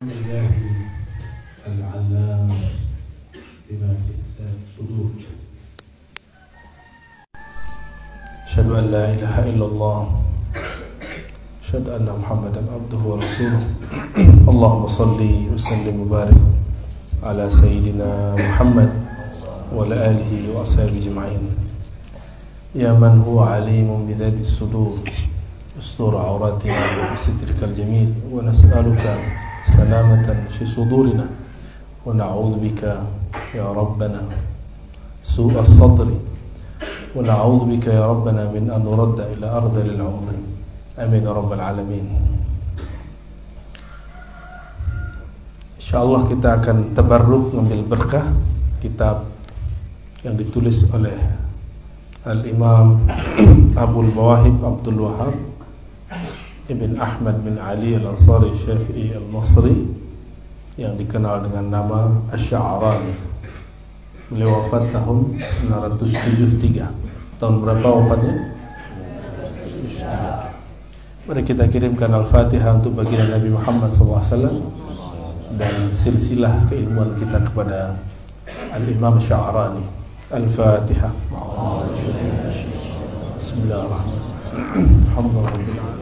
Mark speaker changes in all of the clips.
Speaker 1: الله العلام بما في الصدور. أشهد أن لا إله إلا الله أشهد أن محمدا عبده ورسوله. اللهم صل وسلم وبارك على سيدنا محمد وعلى آله وأصحابه أجمعين. يا من هو عليم بذات الصدور استر عوراتنا بسترك الجميل، ونسألك سلامة في صدورنا، ونعوذ بك يا ربنا سوء الصدر، ونعوذ بك يا ربنا من أن نرد إلى أرض العمر. آمين يا رب العالمين. InsyaAllah kita akan tabarruk ngambil berkah kitab yang ditulis oleh Al-Imam Abul Mawahib Abdul Wahab Ibn Ahmad bin Ali Al-Ansari Syafi'i Al-Masri yang dikenal dengan nama Asy-Sya'rani. Beliau wafat tahun 973. Tahun berapa wafatnya? 73. Mari kita kirimkan Al-Fatihah untuk baginda Nabi Muhammad SAW dan silsilah keilmuan kita kepada Al-Imam Asy-Sya'rani. Al-Fatihah. Bismillahirrahmanirrahim. Alhamdulillah.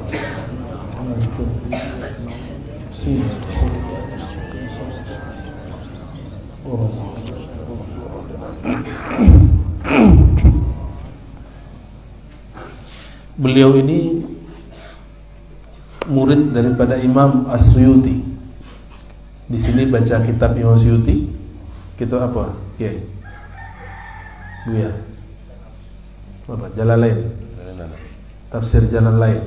Speaker 1: Beliau ini murid daripada Imam As-Suyuti. Di sini baca kitab Imam Suyuti. Kita apa? Kiai. Buya. Apa? Jalalain. Tafsir Jalalain.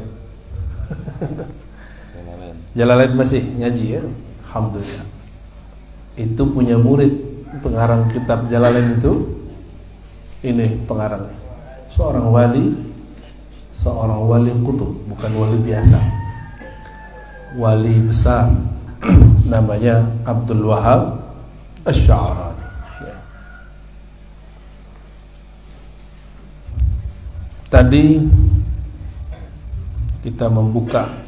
Speaker 1: Jalalain masih ngaji ya? Alhamdulillah. Itu punya murid pengarang kitab Jalalain itu. Ini pengarangnya. Seorang wali kutub, bukan wali biasa. Wali besar. Namanya Abdul Wahab Asy-Sya'rani. Ya. Tadi kita membuka.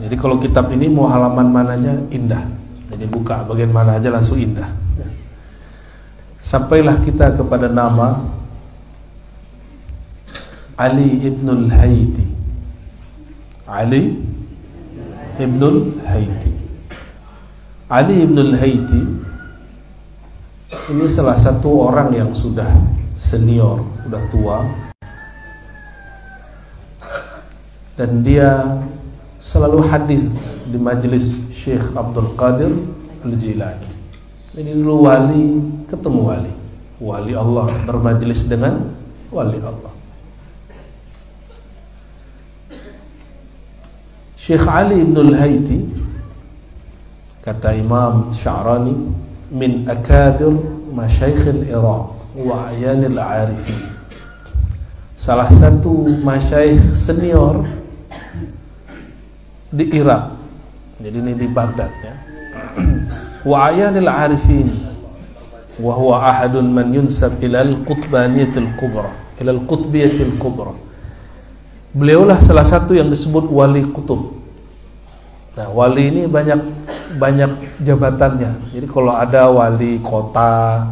Speaker 1: Jadi kalau kitab ini mau halaman mananya indah. Jadi buka bagian mana aja langsung indah. Sampailah kita kepada nama Ali Ibnul Haythi. Ali Ibnul Haythi. Ali Ibnul Haythi ini salah satu orang yang sudah senior, sudah tua. Dan dia selalu hadis di majelis Syekh Abdul Qadir Al-Jilani. Jadi dulu wali ketemu wali. Wali Allah bermajelis dengan wali Allah. Syekh Ali Ibnul Haythi, kata Imam Sya'rani, min akabir masyayikh al-Iraq wa ayanil arifin. Salah satu masyayikh senior di Irak. Jadi ini di Baghdad ya. Wa ayanil arifin wa huwa ahadun man yunsab ila al-qutbaniyatil kubra, ila al-qutbiyatil kubra. Beliaulah salah satu yang disebut wali kutub. Nah, wali ini banyak jabatannya. Jadi kalau ada wali kota,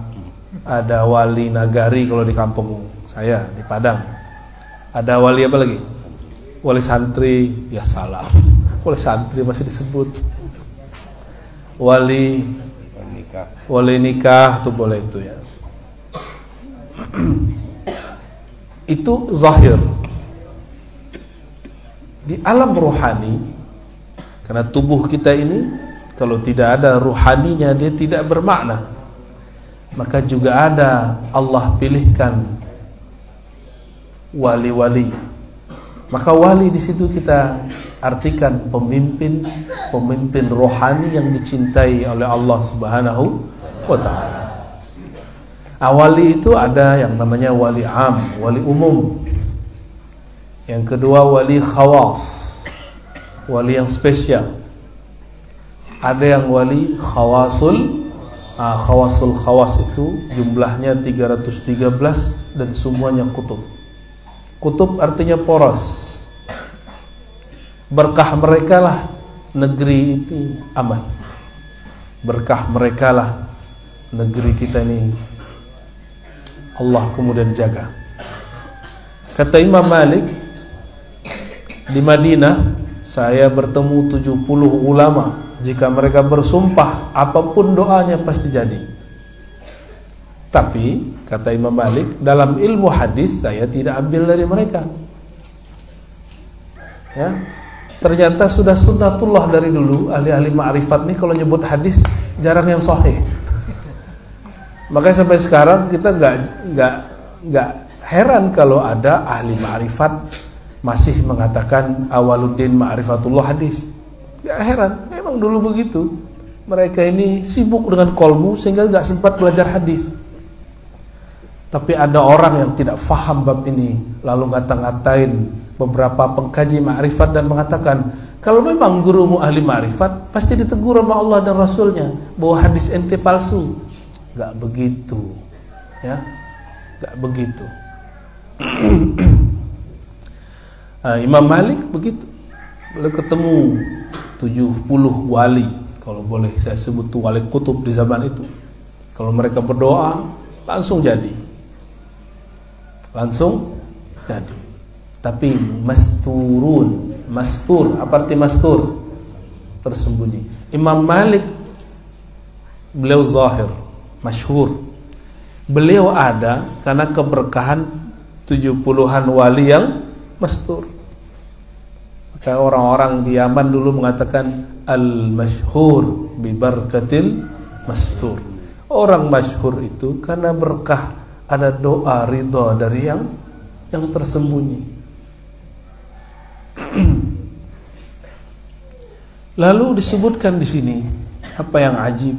Speaker 1: ada wali nagari kalau di kampung saya di Padang. Ada wali apa lagi? Wali santri, ya salah. Wali santri masih disebut. Wali nikah tuh boleh itu ya. Itu zahir. Di alam rohani, karena tubuh kita ini kalau tidak ada rohaninya dia tidak bermakna. Maka juga ada Allah pilihkan wali-wali. Maka wali di situ kita artikan pemimpin rohani yang dicintai oleh Allah Subhanahu wa ta'ala. Wali itu ada yang namanya wali am, wali umum. Yang kedua wali khawas, wali yang spesial. Ada yang wali khawasul. Khawasul khawas itu jumlahnya 313 dan semuanya kutub. Kutub artinya poros. Berkah mereka lah negeri ini aman. Berkah mereka lah negeri kita ini Allah kemudian jaga. Kata Imam Malik, di Madinah saya bertemu 70 ulama. Jika mereka bersumpah, apapun doanya pasti jadi. Tapi kata Imam Malik, dalam ilmu hadis saya tidak ambil dari mereka. Ya, ternyata sudah sunnatullah dari dulu. Ahli-ahli ma'rifat nih kalau nyebut hadis jarang yang sahih. Makanya sampai sekarang kita nggak heran kalau ada ahli ma'rifat masih mengatakan awaluddin ma'rifatullah hadis. Gak heran, memang dulu begitu. Mereka ini sibuk dengan kolbu sehingga gak sempat belajar hadis. Tapi ada orang yang tidak faham bab ini, lalu ngata-ngatain beberapa pengkaji ma'rifat dan mengatakan, kalau memang gurumu ahli ma'rifat, pasti ditegur sama Allah dan Rasulnya bahwa hadis ente palsu. Gak begitu, ya, gak begitu. Imam Malik begitu. Beliau ketemu 70 wali, kalau boleh saya sebut tuh wali kutub di zaman itu. Kalau mereka berdoa langsung jadi. Langsung jadi. Tapi mastur, apa arti mastur? Tersembunyi. Imam Malik beliau zahir, masyhur. Beliau ada karena keberkahan 70-an wali yang mastur. Maka orang-orang di Yaman dulu mengatakan al-masyhur bi barakatil mastur. Orang masyhur itu karena berkah ada doa ridha dari yang tersembunyi. Lalu disebutkan di sini apa yang ajib.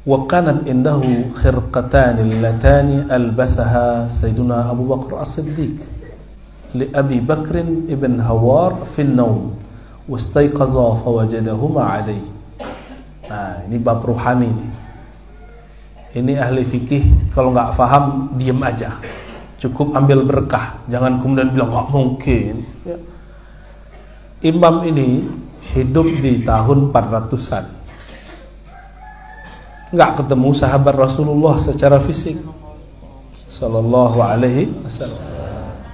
Speaker 1: Wa kanat indahu khirqatan allatani albasaha Sayyiduna Abu Bakar As-Siddiq li Abi Bakr ibn Hawar fi an-nawm wastayqaza fawajadahuma alayhi. Nah, ini bab ruhani nih. Ini ahli fikih kalau nggak paham diam aja. Cukup ambil berkah, jangan kemudian bilang nggak mungkin. Ya. Imam ini hidup di tahun 400-an. Nggak ketemu sahabat Rasulullah secara fisik, sallallahu alaihi wasallam.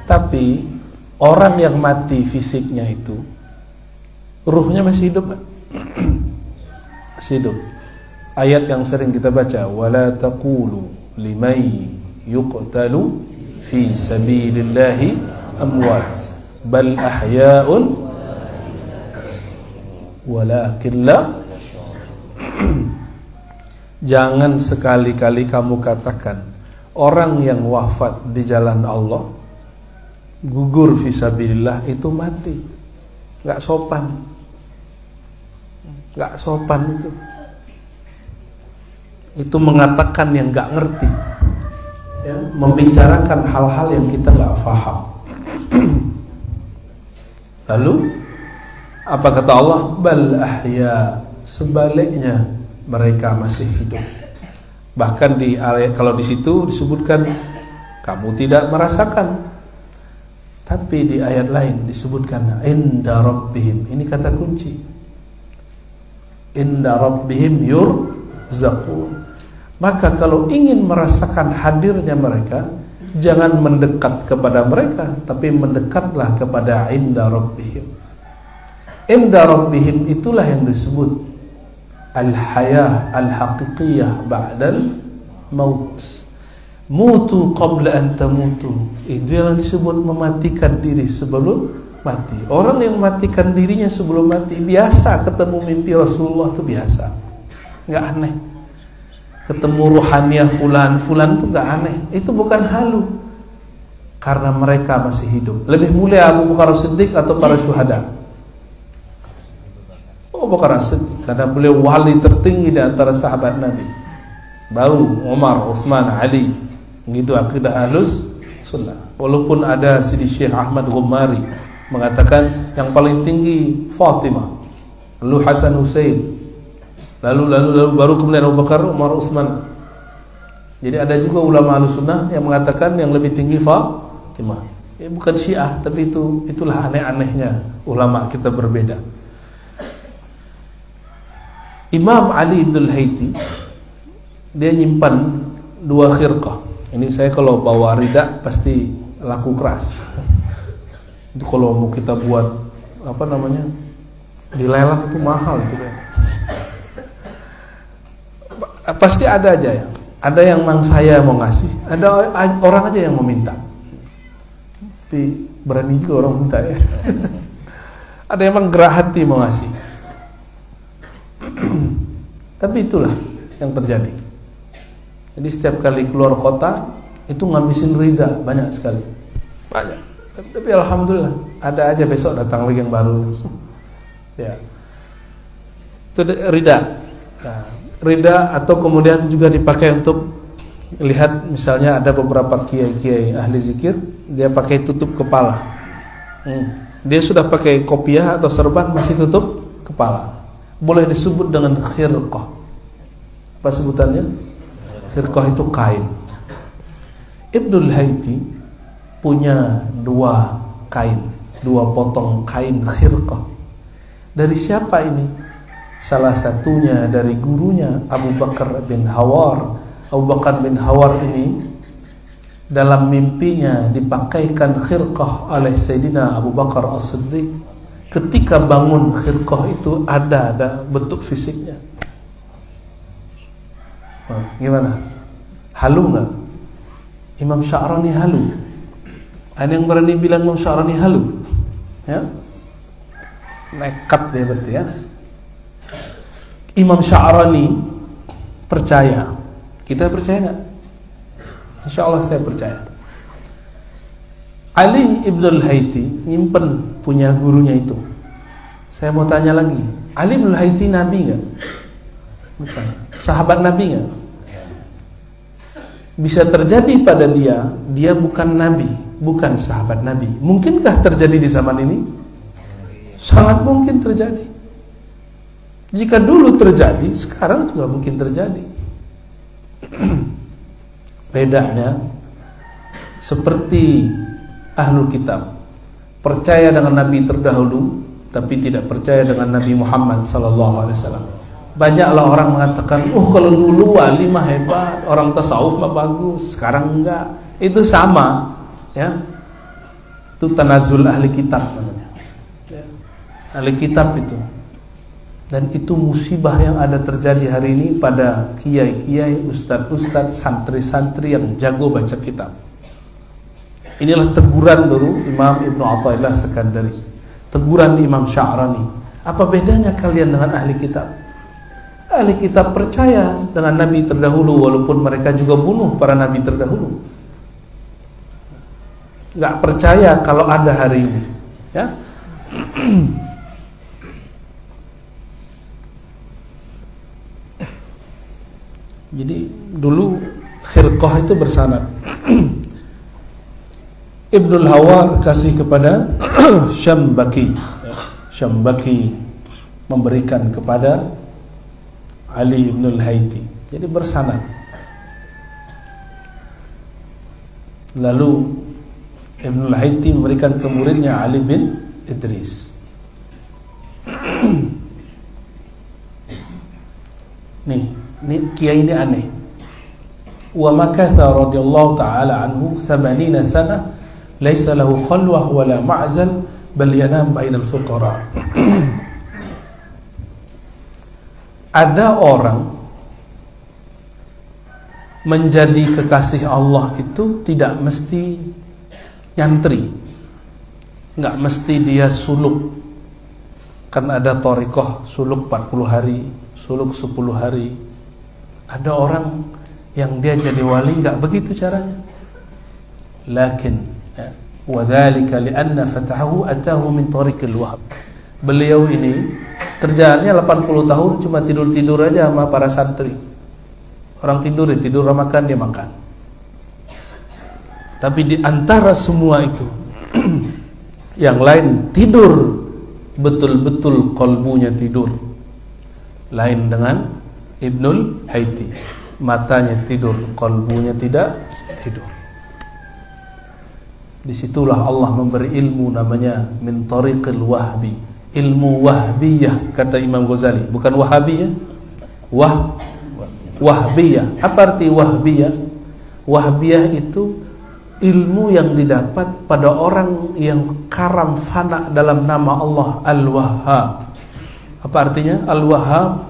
Speaker 1: Tapi orang yang mati fisiknya itu, ruhnya masih hidup. Masih hidup. Ayat yang sering kita baca, wala taqulu liman yuqtalu fi sabilillahi amwat bal ahya'un walakin la. Jangan sekali-kali kamu katakan orang yang wafat di jalan Allah, gugur fisabilillah, itu mati. Gak sopan. Gak sopan itu. Itu mengatakan yang gak ngerti, ya, membicarakan hal-hal yang kita gak paham. Lalu apa kata Allah? Bal ahya, sebaliknya mereka masih hidup. Bahkan di ayat, kalau di situ disebutkan kamu tidak merasakan, tapi di ayat lain disebutkan inda rabbihim. Ini kata kunci. Inda rabbihim yurzaqun. Maka kalau ingin merasakan hadirnya mereka, jangan mendekat kepada mereka, tapi mendekatlah kepada inda rabbihim. Inda rabbihim itulah yang disebut al-hayah al-haqiqiyah ba'dal maut. Mutu qabla an tamutu. Itu yang disebut mematikan diri sebelum mati. Orang yang mematikan dirinya sebelum mati, biasa ketemu mimpi Rasulullah itu biasa, nggak aneh. Ketemu ruhaniah fulan itu nggak aneh. Itu bukan halu, karena mereka masih hidup. Lebih mulia Abu Bakar As-Siddiq atau para syuhada? Abu Bakar As-Siddiq, karena beliau wali tertinggi di antara sahabat Nabi. Baru Umar, Utsman, Ali. Begitu akidah Ahlus Sunnah. Walaupun ada Sidi Syekh Ahmad Ghummari mengatakan yang paling tinggi Fatimah, lalu Hasan Husain, lalu baru kemudian Abu Bakar, Umar, Utsman. Jadi ada juga ulama Ahlus Sunnah yang mengatakan yang lebih tinggi Fatimah. Ya, bukan Syiah, tapi itulah aneh-anehnya ulama kita berbeda. Imam Ali ibn al-Haythi dia nyimpan 2 khirqah. Ini saya kalau bawa rida pasti laku keras. Itu kalau mau kita buat apa namanya dilelang itu mahal itu kan. Pasti ada aja ya. Ada yang mang saya mau ngasih, ada orang aja yang mau minta. Tapi berani juga orang minta ya. Ada yang emang gerah hati mau ngasih. Tapi itulah yang terjadi. Jadi setiap kali keluar kota itu ngabisin rida banyak sekali. Banyak. Tapi alhamdulillah ada aja besok datang lagi yang baru. Ya. Itu rida. Nah, rida atau kemudian juga dipakai untuk lihat misalnya ada beberapa kiai-kiai ahli zikir dia pakai tutup kepala. Dia sudah pakai kopiah atau serban masih tutup kepala. Boleh disebut dengan khirqah. Apa sebutannya? Khirqah itu kain. Ibnul Haythi punya 2 kain, 2 potong kain khirqah. Dari siapa ini? Salah satunya dari gurunya Abu Bakar bin Hawar. Abu Bakar bin Hawar ini dalam mimpinya dipakaikan khirqah oleh Sayyidina Abu Bakar As-Siddiq. Ketika bangun khirqah itu ada bentuk fisiknya. Gimana? Halu nggak? Imam Sya'rani halu. Ada yang berani bilang Imam Sya'rani halu? Ya? Nekat dia berarti ya. Imam Sya'rani percaya. Kita percaya nggak? Insya Allah saya percaya. Ali ibn al-Haythi nyimpen punya gurunya itu. Saya mau tanya lagi, Ali ibn al-Haythi Nabi nggak? Bukan. Sahabat Nabi nggak? Bisa terjadi pada dia bukan Nabi, bukan sahabat Nabi. Mungkinkah terjadi di zaman ini? Sangat mungkin terjadi. Jika dulu terjadi, sekarang juga mungkin terjadi. Bedanya seperti ahlul kitab percaya dengan nabi terdahulu tapi tidak percaya dengan Nabi Muhammad SAW. Banyaklah orang mengatakan, kalau dulu wali mah hebat, orang tasawuf mah bagus, sekarang enggak. Itu sama, ya. Itu tanazul ahli kitab namanya. Ya. Ahli kitab itu. Dan itu musibah yang ada terjadi hari ini pada kiai-kiai, ustadz-ustadz, santri-santri yang jago baca kitab. Inilah teguran dulu Imam Ibnu Athaillah Sekandari. Teguran Imam Sya'rani. Apa bedanya kalian dengan ahli kitab? Ahli kitab percaya dengan nabi terdahulu walaupun mereka juga bunuh para nabi terdahulu. Gak percaya kalau ada hari ini, ya. Jadi dulu khirqah itu bersanad. Ibnul Hawar kasih kepada Syambaki. Syambaki memberikan kepada Ali ibnul Haythi. Jadi bersanad. Lalu Ibnul Haythi memberikan ke muridnya Ali bin Idris. Ini kiai ini aneh. Wa makatha radhiyallahu ta'ala anhu 80 sana laisa lahu khalwah wala ma'zal bal yanam bainal fuqara. Ada orang menjadi kekasih Allah itu tidak mesti nyantri, nggak mesti dia suluk. Kan ada thariqah suluk 40 hari, suluk 10 hari. Ada orang yang dia jadi wali nggak begitu caranya. Lakin wa dzalika li'anna fatahu atahu min tariqil wahab. Beliau ini kerjaannya 80 tahun cuma tidur-tidur aja sama para santri. Orang tidur, dia tidur, orang makan, dia makan. Tapi di antara semua itu yang lain tidur, betul-betul kolbunya tidur. Lain dengan Ibnul Haythi, matanya tidur, kolbunya tidak tidur. Disitulah Allah memberi ilmu namanya min tariqil wahbi, ilmu wahbiyah kata Imam Ghazali, bukan wahabiyah. Wahbiyah. Apa arti wahbiyah? Wahbiyah itu ilmu yang didapat pada orang yang karam fana dalam nama Allah Al-Wahhab. Apa artinya? Al-Wahhab,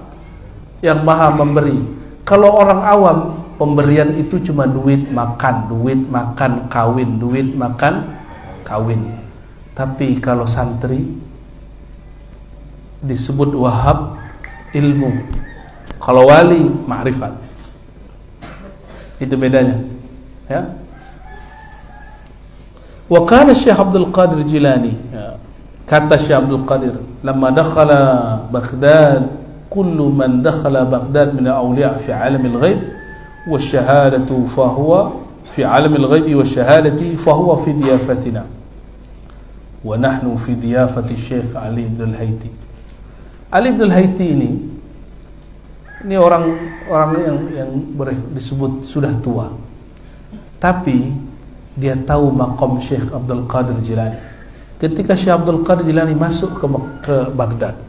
Speaker 1: yang maha memberi. Kalau orang awam, pemberian itu cuma duit makan, kawin, duit makan, kawin. Tapi kalau santri disebut wahab, ilmu. Kalau wali, ma'rifat. Itu bedanya. Ya. Wa kana Syekh Abdul Qadir Jilani, ya. Kata Syekh Abdul Qadir, "Lamma dakhala Baghdad, kullu man dakhala Baghdad min al-awliya fi 'alam al-ghaib wa ash-shahadatu fa huwa fi 'alam al-ghaib wa ash-shahadati fa huwa fi diyafatina. Wa nahnu fi diyafati Syekh Ali bin al-Haiti." Ali bin al-Haiti ini orang yang disebut sudah tua. Tapi dia tahu maqam Syekh Abdul Qadir Jilani. Ketika Syekh Abdul Qadir Jilani masuk ke Baghdad,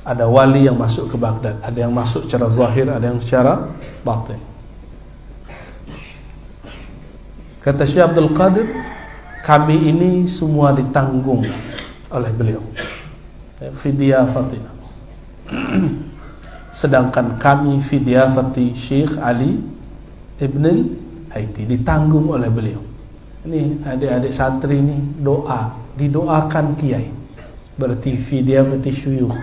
Speaker 1: ada wali yang masuk ke Baghdad, ada yang masuk secara zahir, ada yang secara batin. Kata Syekh Abdul Qadir, kami ini semua ditanggung oleh beliau, fidiyafatina. Sedangkan kami fidyafati Syekh Ali Ibn al-Haiti, ditanggung oleh beliau. Ini adik-adik santri ini didoakan kiai, berarti fidyafati syuyukh.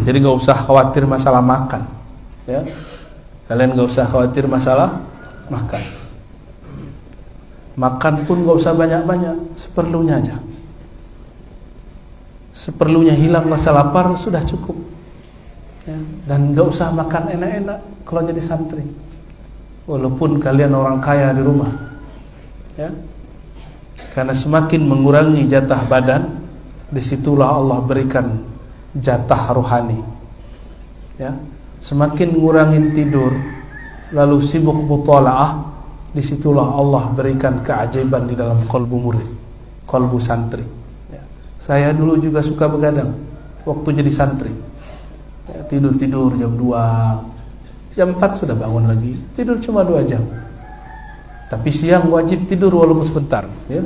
Speaker 1: Jadi nggak usah khawatir masalah makan, ya. Kalian nggak usah khawatir masalah makan. Makan pun nggak usah banyak-banyak, seperlunya aja. Seperlunya, hilang rasa lapar sudah cukup. Ya, dan gak usah makan enak-enak kalau jadi santri, walaupun kalian orang kaya di rumah, ya. Karena semakin mengurangi jatah badan, disitulah Allah berikan jatah rohani, ya. Semakin ngurangin tidur, lalu sibuk mutalaah, disitulah Allah berikan keajaiban di dalam kolbu murid, kolbu santri, ya. Saya dulu juga suka begadang waktu jadi santri. Tidur jam 2, jam 4 sudah bangun lagi, tidur cuma 2 jam. Tapi siang wajib tidur walaupun sebentar, ya.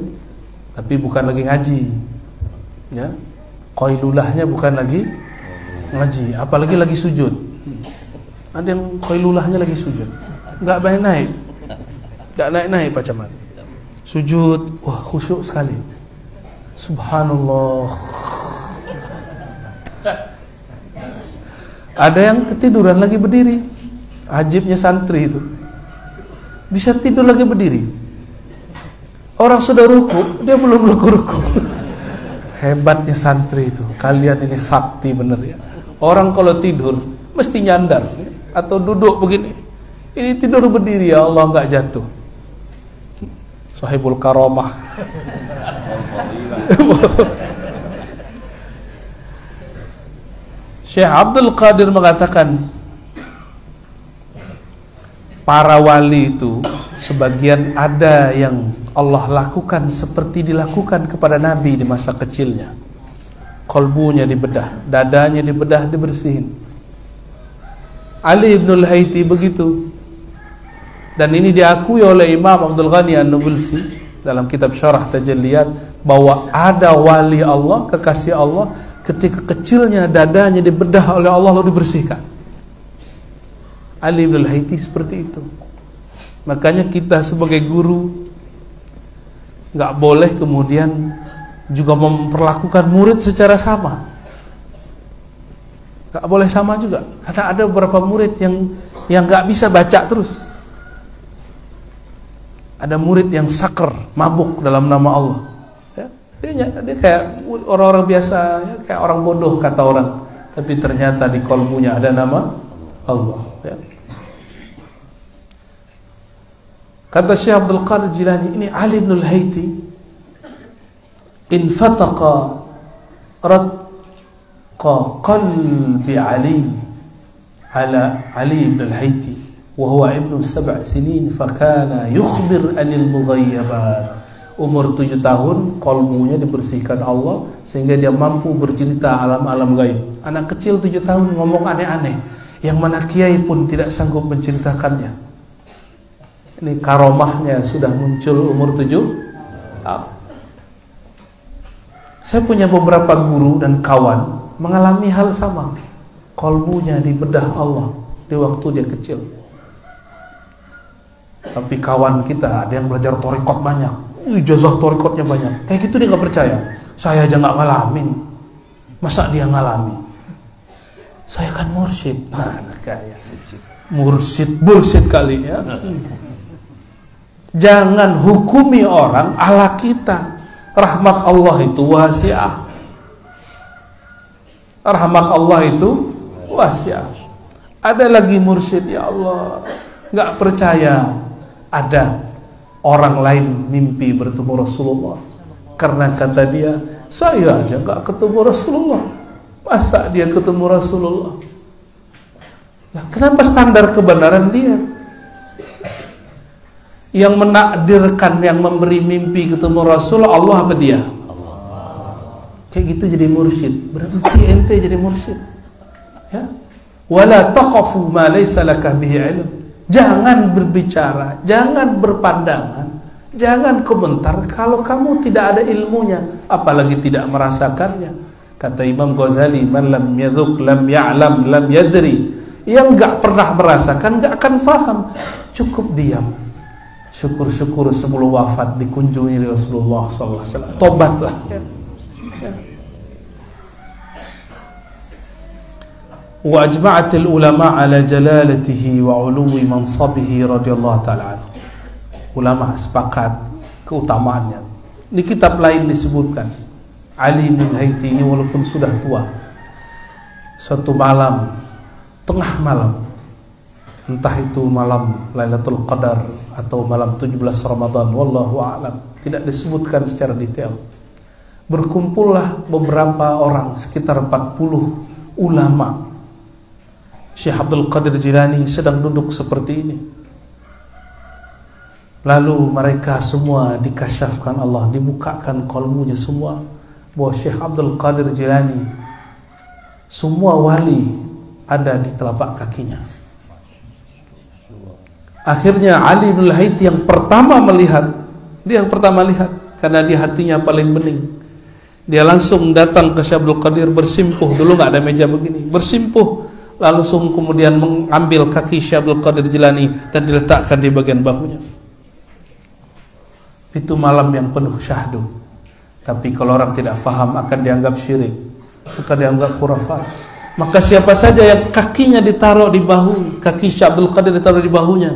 Speaker 1: Tapi bukan lagi ngaji, ya. Qailulahnya bukan lagi ngaji, apalagi lagi sujud. Ada yang qailulahnya lagi sujud, nggak naik, nggak naik Pak Camat. Sujud, wah khusyuk sekali. Subhanallah. Ada yang ketiduran lagi berdiri. Ajibnya santri itu, bisa tidur lagi berdiri. Orang sudah ruku, dia belum ruku-ruku. Hebatnya santri itu. Kalian ini sakti bener, ya. Orang kalau tidur mesti nyandar, ya, atau duduk begini. Ini tidur berdiri, ya Allah, nggak jatuh. Sahibul karamah. Syekh Abdul Qadir mengatakan, para wali itu sebagian ada yang Allah lakukan seperti dilakukan kepada Nabi di masa kecilnya. Kolbunya dibedah, dadanya dibedah, dibersihin. Ali Ibn al-Haiti begitu. Dan ini diakui oleh Imam Abdul Ghani An-Nabulsi dalam kitab Syarah Tajalliyat, bahwa ada wali Allah, kekasih Allah, ketika kecilnya dadanya dibedah oleh Allah lalu dibersihkan. Ali bin al-Haiti seperti itu. Makanya kita sebagai guru nggak boleh kemudian juga memperlakukan murid secara sama. Nggak boleh sama juga, karena ada beberapa murid yang nggak bisa baca terus. Ada murid yang saker, mabuk dalam nama Allah. Dia kayak orang-orang biasa, ya, kayak orang bodoh kata orang, tapi ternyata di kolbunya ada nama Allah, ya. Kata Syekh Abdul Qadir Jilani, ini Ali bin al-Haiti infataqa ratqa qalbi ala Ali bin al-Haiti wa huwa ibnu 7 sinin fakana yukhbir anil mughayyabat Umur 7 tahun, kolbunya dibersihkan Allah sehingga dia mampu bercerita alam-alam gaib. Anak kecil 7 tahun ngomong aneh-aneh, yang mana kiai pun tidak sanggup menceritakannya. Ini karomahnya sudah muncul umur 7 tahun. Saya punya beberapa guru dan kawan mengalami hal sama. Kolbunya dibedah Allah di waktu dia kecil. Tapi kawan kita ada yang belajar thariqat banyak, ijazah thariqatnya banyak. Kayak gitu dia gak percaya. Saya aja gak ngalamin, masa dia ngalami? Saya kan mursyid. Mana kayak mursyid bullshit kali ya. Jangan hukumi orang ala kita. Rahmat Allah itu wasi'ah. Rahmat Allah itu wasi'ah. Ada lagi mursyid, ya Allah, gak percaya ada orang lain mimpi bertemu Rasulullah. Karena kata dia, saya aja gak ketemu Rasulullah, masa dia ketemu Rasulullah? Nah, kenapa standar kebenaran dia? Yang menakdirkan, yang memberi mimpi ketemu Rasulullah Allah apa dia? Kayak gitu jadi mursyid. Berhenti ente jadi mursyid. Ya. Wala taqafu ma laysa laka bihi ilm. Jangan berbicara, jangan berpandangan, jangan komentar kalau kamu tidak ada ilmunya, apalagi tidak merasakannya. Kata Imam Ghazali, man lam yadhuk lam ya'lam lam yadri. Yang enggak pernah merasakan enggak akan faham. Cukup diam. Syukur-syukur sebelum wafat dikunjungi Rasulullah SAW. Tobatlah. Ya. Ya. Wa ajma'atil ulama ala jalalatihi wa uluwi mansabihi radhiyallahu ta'ala anhu. Ulama sepakat keutamaannya. Di kitab lain disebutkan Ali bin Haiti ini walaupun sudah tua, suatu malam, tengah malam, entah itu malam Lailatul Qadar atau malam 17 Ramadan, wallahu a'lam, tidak disebutkan secara detail. Berkumpullah beberapa orang, sekitar 40 ulama. Syekh Abdul Qadir Jilani sedang duduk seperti ini. Lalu mereka semua dikasyafkan Allah, dibukakan qalbunya semua, bahwa Syekh Abdul Qadir Jilani semua wali ada di telapak kakinya. Akhirnya Ali bin Haiti yang pertama melihat, dia yang pertama lihat karena dia hatinya paling bening. Dia langsung datang ke Syekh Abdul Qadir bersimpuh, dulu nggak ada meja begini, bersimpuh, langsung kemudian mengambil kaki Syekh Abdul Qadir Jilani dan diletakkan di bagian bahunya. Itu malam yang penuh syahdu. Tapi kalau orang tidak faham akan dianggap syirik, akan dianggap khurafat. Maka siapa saja yang kakinya ditaruh di bahu, kaki Syekh Abdul Qadir ditaruh di bahunya,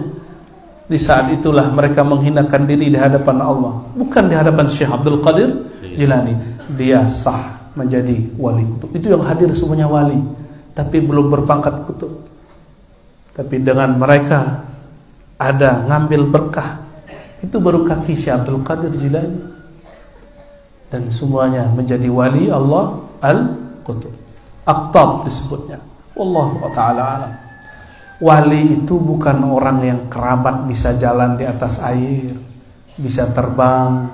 Speaker 1: di saat itulah mereka menghinakan diri di hadapan Allah, bukan di hadapan Syekh Abdul Qadir Jilani. Dia sah menjadi wali kutub. Itu yang hadir semuanya wali, tapi belum berpangkat kutub. Tapi dengan mereka ada ngambil berkah, itu baru kaki Syekh Abdul Qadir Jilani. Dan semuanya menjadi wali Allah al-Qutub. Aqtab disebutnya. Wallahu ta'ala alam. Wali itu bukan orang yang keramat, bisa jalan di atas air, bisa terbang.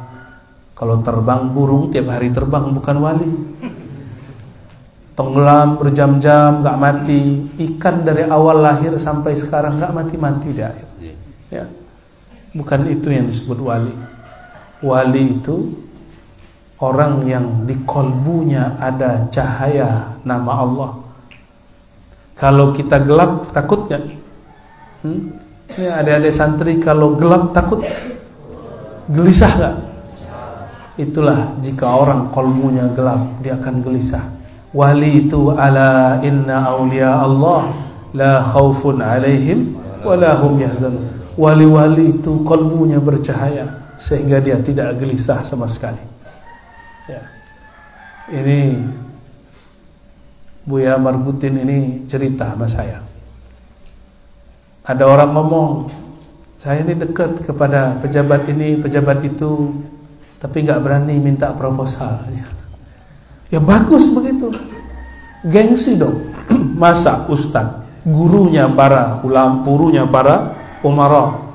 Speaker 1: Kalau terbang, burung tiap hari terbang, bukan wali. Tenggelam berjam-jam gak mati. Ikan dari awal lahir sampai sekarang gak mati-mati di air. Ya. Bukan itu yang disebut wali. Wali itu orang yang di kolbunya ada cahaya nama Allah. Kalau kita gelap takut gak? Ini adik-adik santri kalau gelap takut? Gelisah gak? Itulah jika orang kolbunya gelap, dia akan gelisah. Wali itu ala inna awliya Allah la khawfun alaihim wa la hum yahzanun. Wali-wali itu kolbunya bercahaya sehingga dia tidak gelisah sama sekali. Ya. Ini Buya Marbutin ini cerita sama saya. Ada orang ngomong, saya ini dekat kepada pejabat ini, pejabat itu, tapi gak berani minta proposal. Ya bagus begitu, gengsi dong. Masa ustadz, gurunya para ulama, gurunya para umara,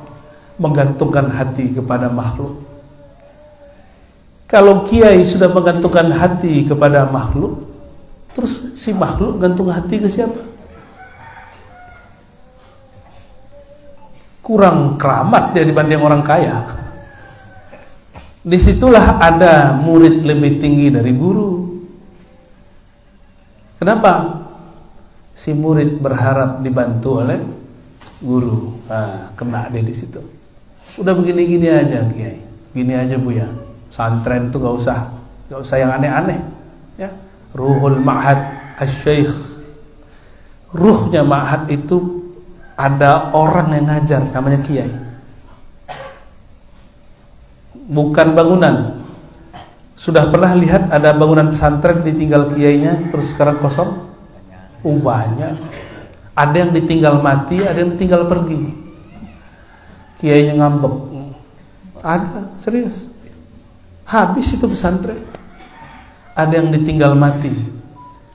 Speaker 1: menggantungkan hati kepada makhluk. Kalau kiai sudah menggantungkan hati kepada makhluk, terus si makhluk gantung hati ke siapa? Kurang keramat dia dibanding orang kaya. Disitulah ada murid lebih tinggi dari guru. Kenapa? Si murid berharap dibantu oleh guru. Nah, kena dia di situ. Udah begini-gini aja kiai, gini aja Buya. Santren itu gak usah yang aneh-aneh. Ya, Ruhul Ma'had Asy-Syaikh. Ruhnya ma'had itu ada orang yang ngajar, namanya kiai. Bukan bangunan. Sudah pernah lihat ada bangunan pesantren ditinggal kiainya terus sekarang kosong? Banyak. Ada yang ditinggal mati, ada yang ditinggal pergi. Kiainya ngambek. Ada, serius. Habis itu pesantren. Ada yang ditinggal mati.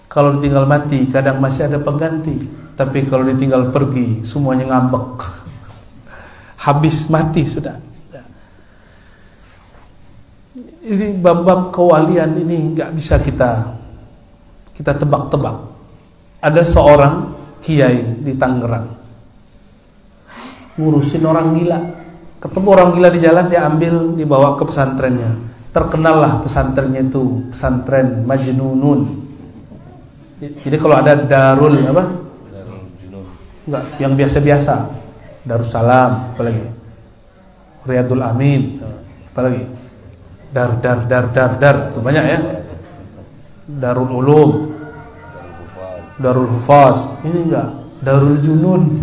Speaker 1: Kalau ditinggal mati kadang masih ada pengganti, tapi kalau ditinggal pergi semuanya ngambek. Habis, mati sudah. Ini bab-bab kewalian ini nggak bisa kita tebak-tebak. Ada seorang kiai di Tangerang ngurusin orang gila. Ketemu orang gila di jalan, dia ambil, dibawa ke pesantrennya. Terkenallah pesantrennya itu pesantren Majnunun. Jadi kalau ada Darul apa? Enggak, yang biasa-biasa. Darussalam, apalagi Riyadul Amin, apalagi Dar, itu banyak ya. Darul Ulum, Darul Hufaz. Ini enggak, Darul Junun.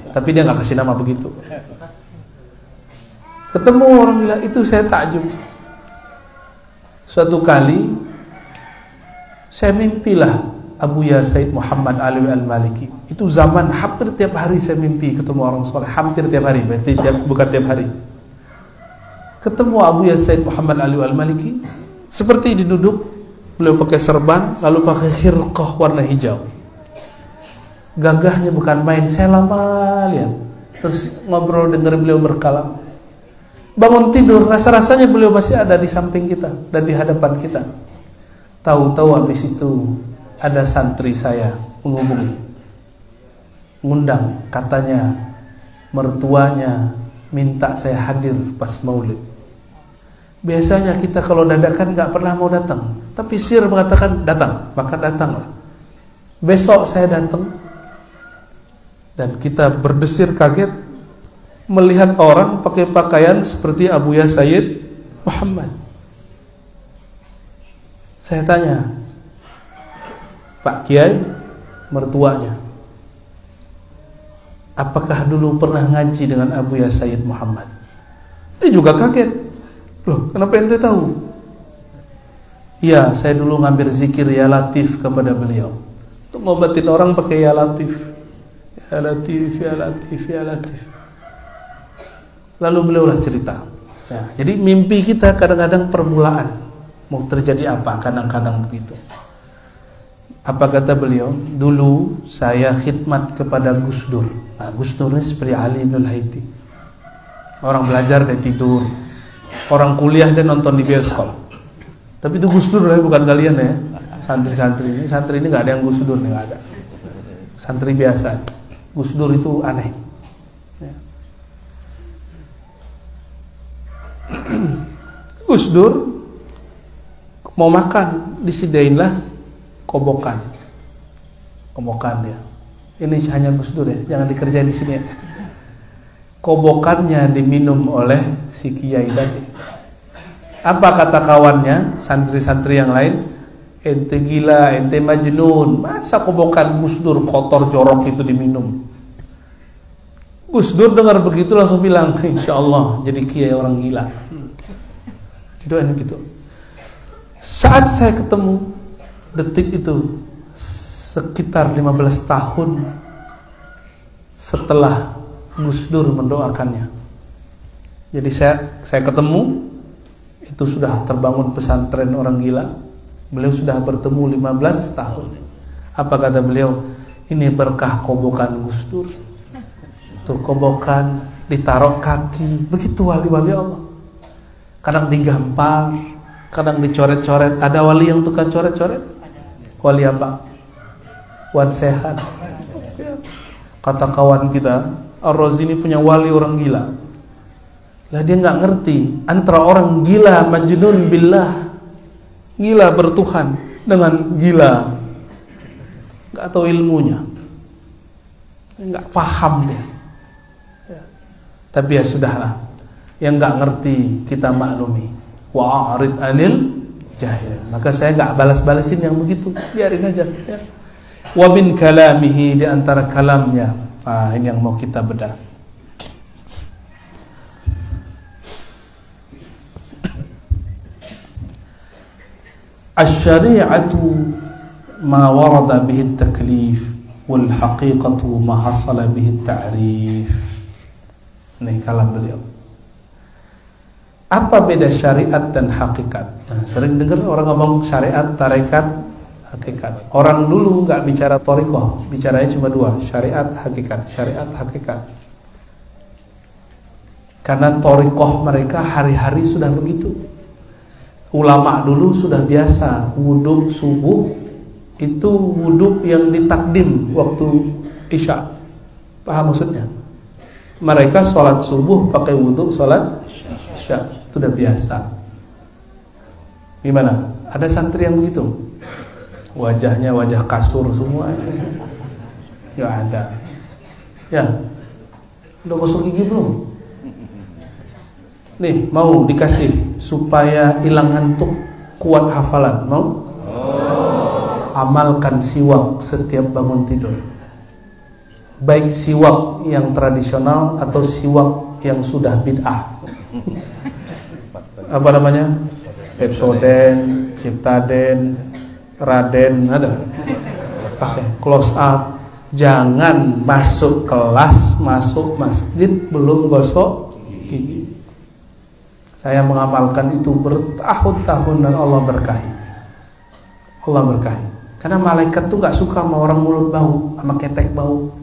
Speaker 1: Tapi dia enggak kasih nama begitu. Ketemu orang gila itu, saya takjub. Suatu kali saya mimpilah Abuya Said Muhammad Alwi Al-Maliki. Itu zaman hampir tiap hari saya mimpi ketemu orang soleh. Hampir tiap hari, berarti bukan tiap hari. Ketemu Abuya Said Muhammad Alwi Al-Maliki, seperti diduduk, beliau pakai serban, lalu pakai khirqah warna hijau. Gagahnya bukan main, saya lama lihat. Terus ngobrol, dengar beliau berkalam. Bangun tidur, rasa-rasanya beliau masih ada di samping kita dan di hadapan kita. Tahu-tahu habis itu ada santri saya menghubungi, ngundang, katanya mertuanya minta saya hadir pas maulid. Biasanya kita kalau dadakan gak pernah mau datang, tapi Sir mengatakan datang, maka datanglah. Besok saya datang dan kita berdesir kaget melihat orang pakai pakaian seperti Abuya Sayyid Muhammad. Saya tanya, Pak Kiai, mertuanya, apakah dulu pernah ngaji dengan Abuya Sayyid Muhammad? Dia juga kaget. Loh, kenapa ente tahu? Iya, saya dulu ngambil zikir Ya Latif kepada beliau. Untuk ngobatin orang pakai Ya Latif. Ya Latif, Ya Latif, Ya Latif. Lalu beliaulah cerita. Ya, jadi mimpi kita kadang-kadang permulaan. Mau terjadi apa? Kadang-kadang begitu. Apa kata beliau? Dulu saya khidmat kepada Gus Dur. Nah, Gus Dur ini seperti Ali bin Haiti. Orang belajar dia tidur, orang kuliah dia nonton di bioskop. Tapi itu Gus Dur ya, bukan kalian ya. Santri-santri ini nggak ada yang Gus Dur nih, nggak ada. Santri biasa. Gus Dur itu aneh. Ya. Gus Dur mau makan, disediainlah kobokan dia. Ini hanya Gus Dur ya, jangan dikerjain di sini ya. Kobokannya diminum oleh si kiai tadi. Apa kata kawannya, santri-santri yang lain? Ente gila, ente majnun. Masa kobokan Gus Dur kotor jorok itu diminum? Gus Dur dengar begitu langsung bilang, insyaallah jadi kiai orang gila. Doain gitu. Saat saya ketemu detik itu sekitar 15 tahun setelah Gus Dur mendoakannya. Jadi saya ketemu, itu sudah terbangun pesantren orang gila. Beliau sudah bertemu 15 tahun. Apa kata beliau? Ini berkah kobokan Gus Dur. Tuh kobokan ditaruh kaki, begitu wali-wali Allah. Kadang digampar, kadang dicoret-coret. Ada wali yang tukang coret-coret? Wali apa? Wan sehat. Kata kawan kita, Ar-Razi ini punya wali orang gila. Lah dia nggak ngerti antara orang gila majnun billah, gila bertuhan, dengan gila nggak tahu ilmunya, nggak paham dia. Tapi ya sudahlah, yang nggak ngerti kita maklumi. Wa'arid anil jahil. Maka saya nggak balas-balasin yang begitu, biarin aja. Ya. Wa min kalamihi, di antara kalamnya. Ini yang mau kita bedah. Asy-syari'atu ma warada bihi at-taklif wal haqiqatu ma hasala bihi at-ta'rif. Ini kalam beliau. Apa beda syariat dan hakikat? Nah, sering dengar orang ngomong syariat, tarekat, hakikat. Orang dulu nggak bicara thariqah, bicaranya cuma dua, syariat, hakikat, syariat, hakikat. Karena thariqah mereka hari-hari sudah begitu. Ulama dulu sudah biasa wudhu subuh itu wudhu yang ditakdim waktu isya. Paham maksudnya? Mereka sholat subuh pakai wudhu sholat isya, itu udah biasa. Gimana? Ada santri yang begitu? Wajahnya wajah kasur semua, nggak ada. Ya, udah gosok gigi belum? Nih mau dikasih supaya hilang ngantuk, kuat hafalan, mau? Amalkan siwak setiap bangun tidur. Baik siwak yang tradisional atau siwak yang sudah bid'ah. Apa namanya? Pepsodent, Ciptaden, Raden, ada. Pakai close up. Jangan masuk kelas, masuk masjid belum gosok gigi. Saya mengamalkan itu bertahun-tahun dan Allah berkahi. Allah berkahi. Karena malaikat tuh nggak suka sama orang mulut bau, sama ketek bau.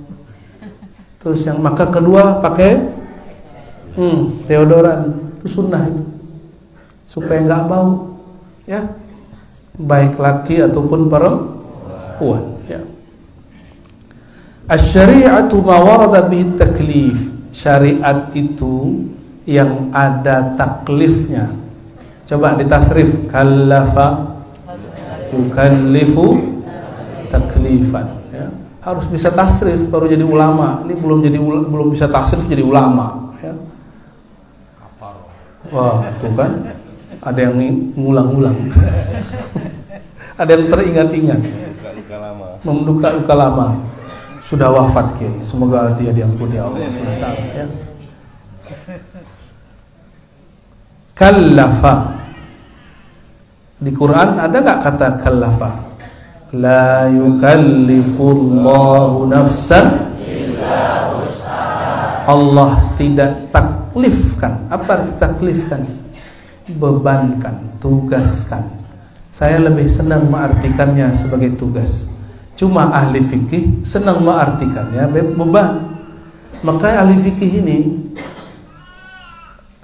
Speaker 1: Terus yang maka kedua pakai deodoran, itu sunnah itu, supaya nggak bau, ya. Baik laki ataupun perempuan, ya. Asy-syari'atu ma warada bihi taklif. Syariat itu yang ada taklifnya. Coba ditasrif, kallafa yukallifu taklifan, ya. Harus bisa tasrif baru jadi ulama. Ini belum bisa tasrif jadi ulama, ya. Wah, tuh kan ada yang ngulang-ngulang. Ada yang teringat-ingat. Memduka luka lama. Sudah wafat kini. Semoga dia diampuni Allah Subhanahu wa taala, ya. Kallafa. Di Quran ada enggak kata kallafa? La yukallifullahu nafsan illa wus'aha. Allah tidak taklifkan. Apa arti taklifkan? Bebankan, tugaskan. Saya lebih senang mengartikannya sebagai tugas. Cuma ahli fikih senang mengartikannya beban. Maka ahli fikih ini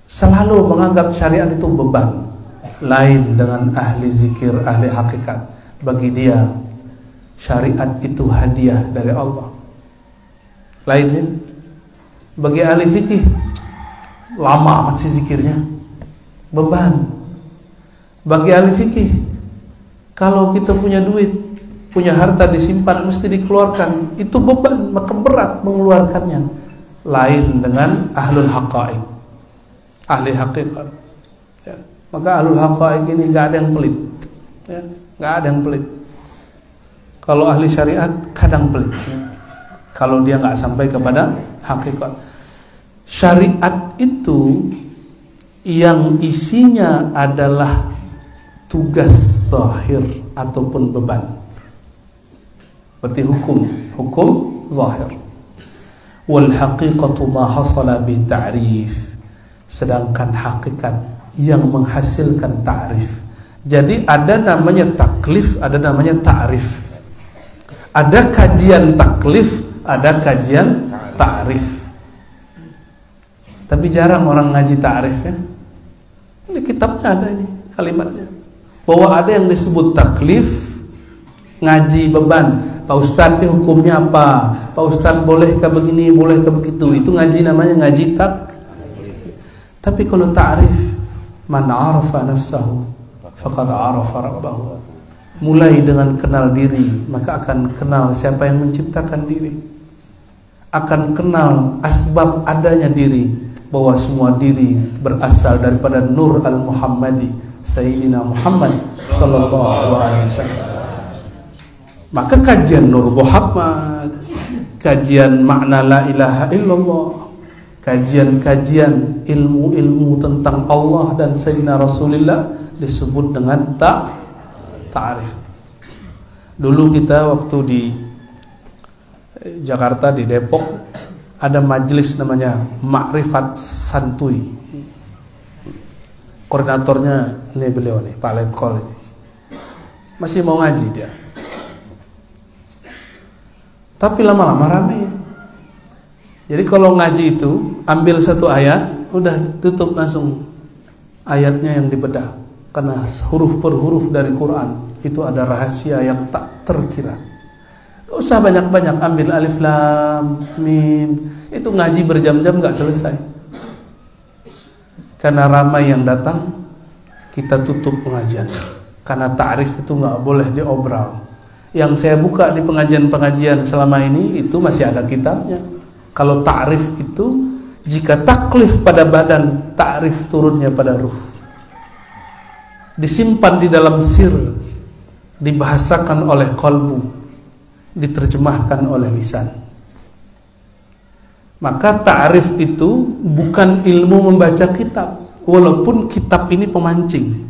Speaker 1: selalu menganggap syariat itu beban. Lain dengan ahli zikir, ahli hakikat. Bagi dia syariat itu hadiah dari Allah. Lainnya bagi ahli fikih, lama amat sih zikirnya, beban. Bagi ahli fikih, kalau kita punya duit, punya harta disimpan mesti dikeluarkan, itu beban, maka berat mengeluarkannya. Lain dengan ahlul haqaiq, ahli hakikat, ya. Maka ahlul haqaiq ini gak ada yang pelit, ya. Gak ada yang pelit. Kalau ahli syariat kadang pelit, ya. Kalau dia gak sampai kepada hakikat. Syariat itu yang isinya adalah tugas zahir ataupun beban. Berarti hukum zahir. Wal haqiqatu ma hasala bi ta'rif. Sedangkan hakikat yang menghasilkan ta'rif. Jadi ada namanya taklif, ada namanya ta'rif. Ada kajian taklif, ada kajian ta'rif. Tapi jarang orang ngaji ta'rif, ya. Ini kitabnya ada ini kalimatnya.
Speaker 2: bahwa ada yang disebut taklif, ngaji beban. Pak Ustadz ini hukumnya apa? Pak Ustadz bolehkah begini, bolehkah begitu? Itu ngaji namanya ngaji Tapi kalau ta'rif, man arafa nafsahu faqad arafa rabbahu. Mulai dengan kenal diri, maka akan kenal siapa yang menciptakan diri. Akan kenal asbab adanya diri, bahwa semua diri berasal daripada Nur al-Muhammadi, Sayyidina Muhammad sallallahu alaihi wasallam. Maka kajian Nur Muhammad, kajian makna la ilaha illallah, kajian-kajian ilmu-ilmu tentang Allah dan Sayyidina Rasulullah disebut dengan ta'arif. Dulu kita waktu di Jakarta, di Depok, ada majelis namanya Ma'rifat Santuy. Koordinatornya ini beliau nih, Pak Letkol ini. Masih mau ngaji dia. Tapi lama-lama rame. Jadi kalau ngaji itu ambil satu ayat, udah tutup langsung ayatnya yang dibedah. Karena huruf per huruf dari Quran itu ada rahasia yang tak terkira. Gak usah banyak-banyak ambil alif lam mim. Itu ngaji berjam-jam gak selesai. Karena ramai yang datang, kita tutup pengajian. Karena ta'rif itu gak boleh diobral. Yang saya buka di pengajian-pengajian selama ini itu masih ada kitabnya. Kalau ta'rif itu, jika taklif pada badan, ta'rif turunnya pada ruh. Disimpan di dalam sir, dibahasakan oleh qalbu, diterjemahkan oleh lisan. Maka ta'rif itu bukan ilmu membaca kitab, walaupun kitab ini pemancing.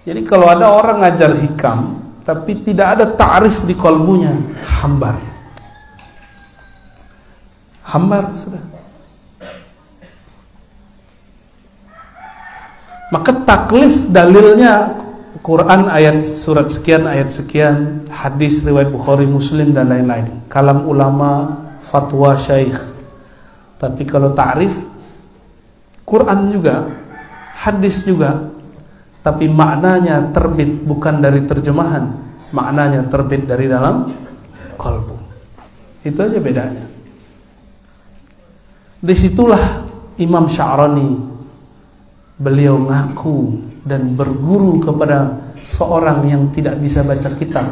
Speaker 2: Jadi kalau ada orang ngajar hikam tapi tidak ada ta'rif di qalbunya, hambar sudah. Maka taklif dalilnya Quran ayat surat sekian, ayat sekian, hadis riwayat Bukhari, Muslim dan lain-lain, kalam ulama, fatwa syaikh. Tapi kalau ta'rif, Quran juga, hadis juga, tapi maknanya terbit bukan dari terjemahan, maknanya terbit dari dalam qalbu. Itu aja bedanya. Disitulah Imam Sya'rani, beliau ngaku dan berguru kepada seorang yang tidak bisa baca kitab,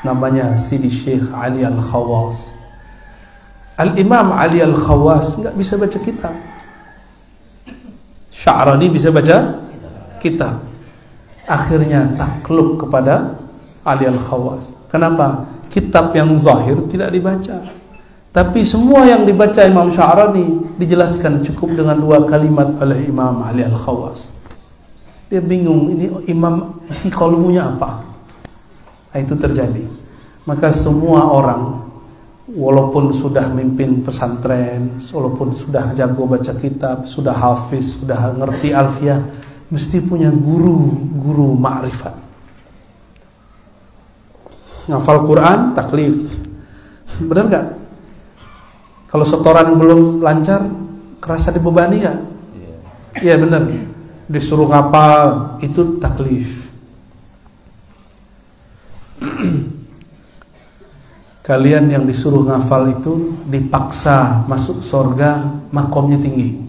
Speaker 2: namanya Sidi Syekh Ali Al-Khawas. Al-Imam Ali Al-Khawas nggak bisa baca kitab. Sya'rani bisa baca kitab. Akhirnya takluk kepada Ali Al-Khawas. Kenapa? Kitab yang zahir tidak dibaca. Tapi semua yang dibaca Imam Sya'rani dijelaskan cukup dengan 2 kalimat oleh Imam Ali Al-Khawas. Dia bingung, ini imam isi kolbunya apa? Nah, itu terjadi. Maka semua orang, walaupun sudah mimpin pesantren, walaupun sudah jago baca kitab, sudah hafiz, sudah ngerti alfiah, mesti punya guru ma'rifat. Ngafal Quran, taklif. Benar gak? Kalau setoran belum lancar, kerasa dibebani gak? Iya benar. Disuruh ngapal, itu taklif. Kalian yang disuruh ngafal itu dipaksa masuk surga, makomnya tinggi.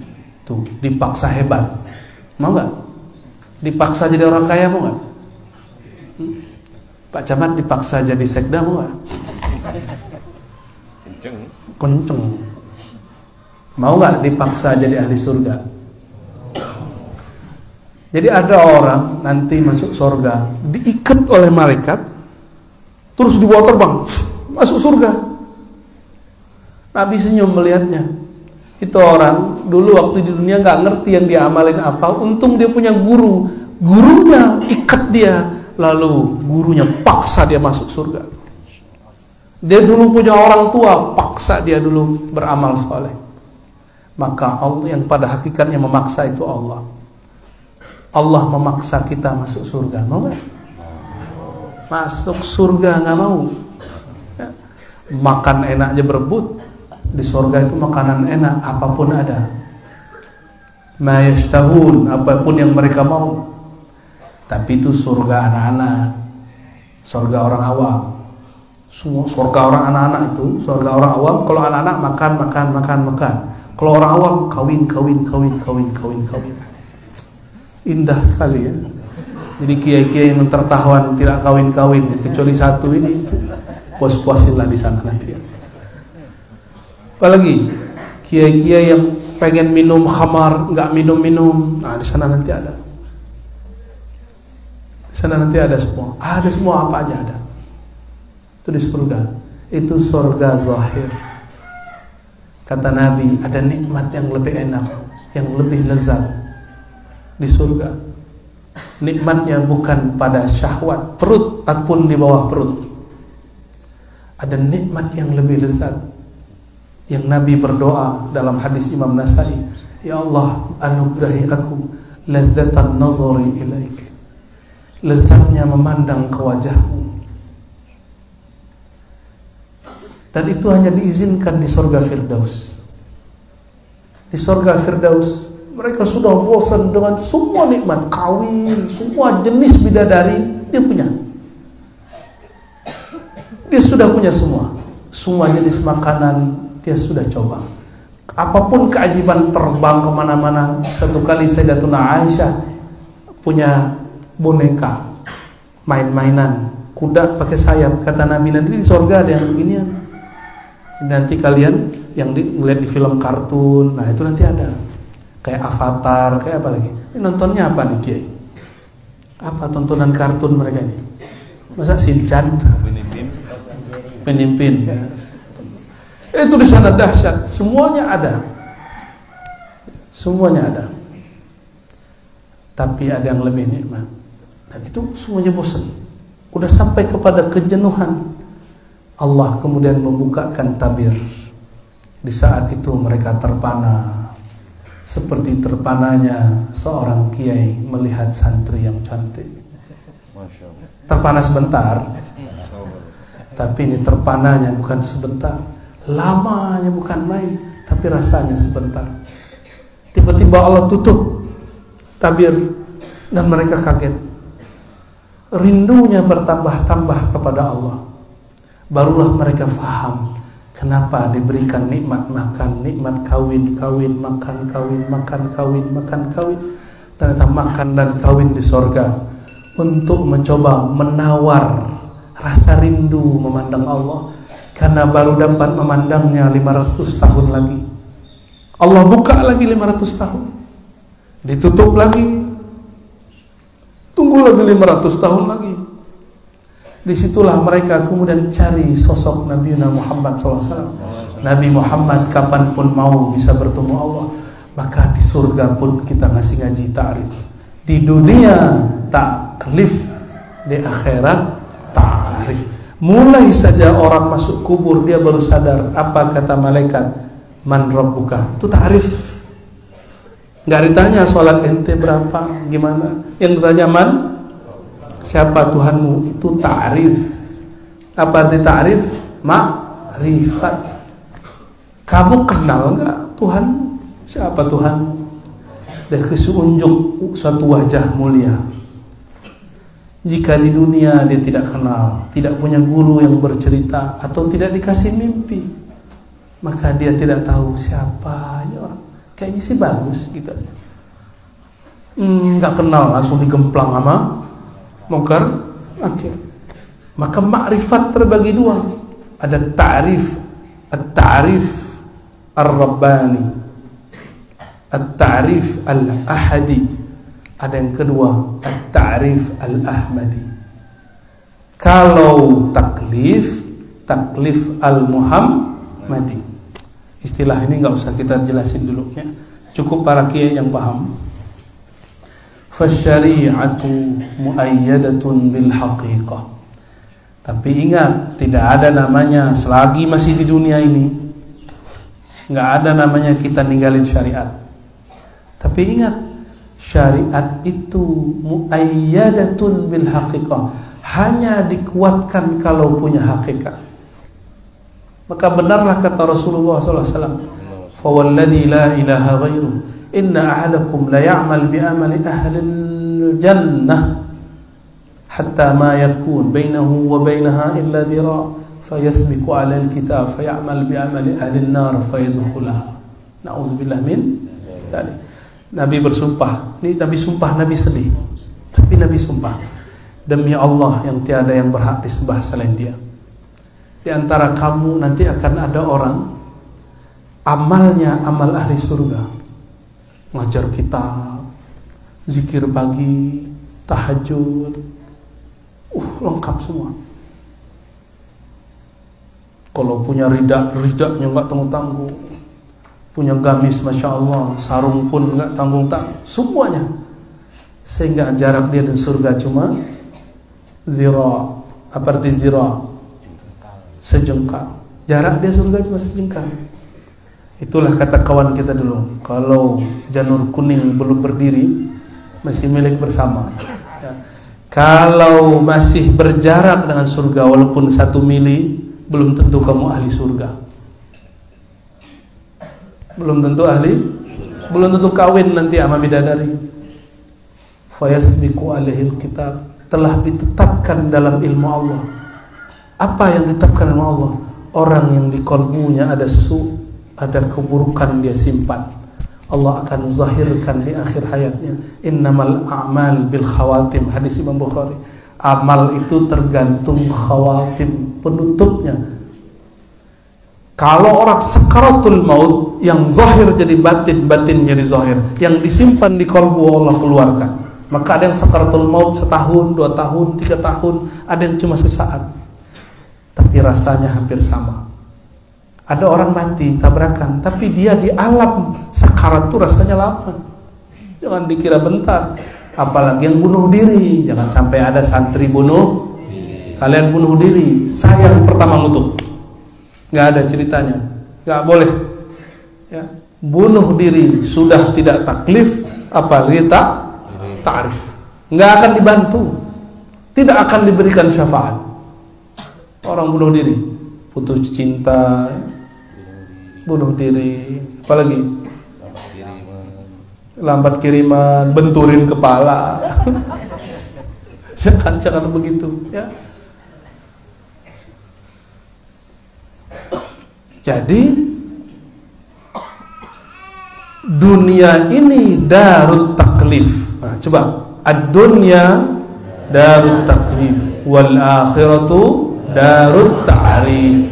Speaker 2: Tuh, dipaksa hebat. Mau gak? Dipaksa jadi orang kaya mau gak? Pak Camat dipaksa jadi sekda mau gak? Kenceng. Mau gak dipaksa jadi ahli surga? Jadi ada orang nanti masuk surga, diikat oleh malaikat, terus dibawa terbang masuk surga. Nabi senyum melihatnya. Itu orang dulu waktu di dunia gak ngerti yang dia amalin apa. Untung dia punya guru, gurunya ikat dia, lalu gurunya paksa dia masuk surga. Dia dulu punya orang tua, paksa dia dulu beramal soleh. Maka Allah yang pada hakikatnya memaksa itu Allah. Allah memaksa kita masuk surga, mau gak? Masuk surga gak mau ya. Makan enaknya berebut. Di surga itu makanan enak, apapun ada. Ma yashtahun, apapun yang mereka mau. Tapi itu surga anak-anak, surga orang awam. Semua surga orang anak-anak itu, surga orang awam. Kalau anak-anak makan. Kalau orang awam kawin. Indah sekali ya. Jadi kiai-kiai yang tertawan tidak kawin-kawin, kecuali satu ini, puas-puasinlah di sana nanti ya. Apalagi kiai-kiai yang pengen minum khamar, nggak minum, nah di sana nanti ada. Di sana nanti ada semua. Ada semua, apa aja ada. Itu di surga. Itu surga zahir. Kata Nabi, ada nikmat yang lebih enak, yang lebih lezat di surga. Nikmatnya bukan pada syahwat perut ataupun di bawah perut. Ada nikmat yang lebih lezat, yang Nabi berdoa dalam hadis Imam Nasai, ya Allah, anugerahi aku ladzatan nazari ilaik, lezatnya memandang ke wajahmu. Dan itu hanya diizinkan di surga Firdaus. Di surga Firdaus mereka sudah bosan dengan semua nikmat, kawin, semua jenis bidadari dia punya. Dia sudah punya semua jenis makanan dia sudah coba. Apapun keajaiban, terbang kemana-mana. Satu kali Sayyidatuna Aisyah punya boneka main-mainan kuda pakai sayap. Kata Nabi, nanti di surga ada yang beginian. Nanti kalian yang ngeliat di film kartun, nah itu nanti ada. Kayak Avatar, kayak apa lagi? Ini nontonnya apa nih Kiai? Apa tontonan kartun mereka ini? Masa Shinchan? Penimpin. Itu di sana dahsyat, semuanya ada. Semuanya ada. Tapi ada yang lebih nikmat. Dan itu semuanya bosan. Udah sampai kepada kejenuhan. Allah kemudian membukakan tabir. Di saat itu mereka terpana, seperti terpananya seorang kiai melihat santri yang cantik. Terpana sebentar, tapi ini terpananya bukan sebentar, lamanya bukan main, tapi rasanya sebentar. Tiba-tiba Allah tutup tabir dan mereka kaget. Rindunya bertambah-tambah kepada Allah. Barulah mereka faham kenapa diberikan nikmat makan, nikmat kawin, makan kawin. Ternyata makan dan kawin di sorga untuk mencoba menawar rasa rindu memandang Allah, karena baru dapat memandangnya 500 tahun lagi. Allah buka lagi 500 tahun, ditutup lagi, tunggu lagi 500 tahun lagi. Disitulah mereka kemudian cari sosok Nabi Muhammad SAW. Nabi Muhammad kapanpun mau bisa bertemu Allah. Maka di surga pun kita ngasih ngaji ta'rif. Di dunia taklif, di akhirat ta'rif. Mulai saja orang masuk kubur dia baru sadar apa kata malaikat, man rabbuka. Itu ta'rif. Gak ditanya sholat ente berapa, gimana. Yang ditanya man, siapa Tuhanmu, itu ta'rif. Apa arti ta'rif? Ma'rifat. Kamu kenal enggak Tuhan? Siapa Tuhan? Dia kasih unjuk suatu wajah mulia. Jika di dunia dia tidak kenal, tidak punya guru yang bercerita, atau tidak dikasih mimpi, maka dia tidak tahu siapa ya orang. Kayaknya sih bagus gitu. Enggak kenal, langsung digemplang sama mungkar nakir. Maka makrifat terbagi dua. Ada ta'rif, at-ta'rif ar-rabbani, at-ta'rif al-ahadi. Ada yang kedua, at-ta'rif al-ahmadi. Kalau taklif al-muhammadi. Istilah ini enggak usah kita jelasin dulu ya. Cukup para kiai yang paham. Fasyari'atu muayyadatun bil haqiqah. Tapi ingat, tidak ada namanya selagi masih di dunia ini, enggak ada namanya kita ninggalin syariat. Tapi ingat, syariat itu muayyadatun bil haqiqah, hanya dikuatkan kalau punya hakikat. Maka benarlah kata Rasulullah SAW, fawalladzi la ilaha ghairuh, inna ahadakum la ya'mal bi amali ahlil jannah hatta ma yakun bainahu wa bainaha illa dhira fayasbiqu 'ala al-kitab fay'amal bi'amali ahli an-nar fayadkhulaha. Na'udzubillah min dzalik. Nabi bersumpah, ini Nabi sumpah, Nabi sedih. Tapi Nabi sumpah, demi Allah yang tiada yang berhak disembah selain Dia. Di antara kamu nanti akan ada orang amalnya amal ahli surga. Ngajar kitab, zikir pagi, tahajud, lengkap semua. Kalau punya ridaknya nggak tanggung-tanggung, punya gamis masya Allah, sarung pun nggak tanggung-tanggung, semuanya. Sehingga jarak dia dan surga cuma zira. Apa arti zira? Sejengkal. Jarak dia surga cuma sejengkal. Itulah kata kawan kita dulu, kalau janur kuning belum berdiri masih milik bersama ya. Kalau masih berjarak dengan surga walaupun 1 mili, belum tentu kamu ahli surga. Belum tentu ahli, belum tentu kawin nanti sama bidadari. Fayasbiqu alaihil kitab, telah ditetapkan dalam ilmu Allah. Apa yang ditetapkan ilmu Allah? Orang yang di kalbunya ada ada keburukan dia simpan, Allah akan zahirkan di akhir hayatnya. Innamal a'mal bil khawatim, hadis Imam Bukhari. Amal itu tergantung khawatim, penutupnya. Kalau orang sakaratul maut, yang zahir jadi batin, batin jadi zahir. Yang disimpan di kalbu Allah keluarkan. Maka ada yang sakaratul maut 1 tahun, 2 tahun, 3 tahun, ada yang cuma sesaat. Tapi rasanya hampir sama. Ada orang mati tabrakan, tapi dia di alam sakarat itu rasanya lama. Jangan dikira bentar. Apalagi yang bunuh diri, jangan sampai ada santri bunuh. Kalian bunuh diri, saya yang pertama ngutuk. Nggak ada ceritanya, nggak boleh. Ya. Bunuh diri sudah tidak taklif, apalagi ta'rif. Nggak akan dibantu, tidak akan diberikan syafaat. Orang bunuh diri, putus cinta, bunuh diri, apalagi lambat kiriman, benturin kepala. jangan begitu ya. Jadi dunia ini darut taklif. Nah, coba ad-dunya darut taklif wal akhiratu darut ta'rif.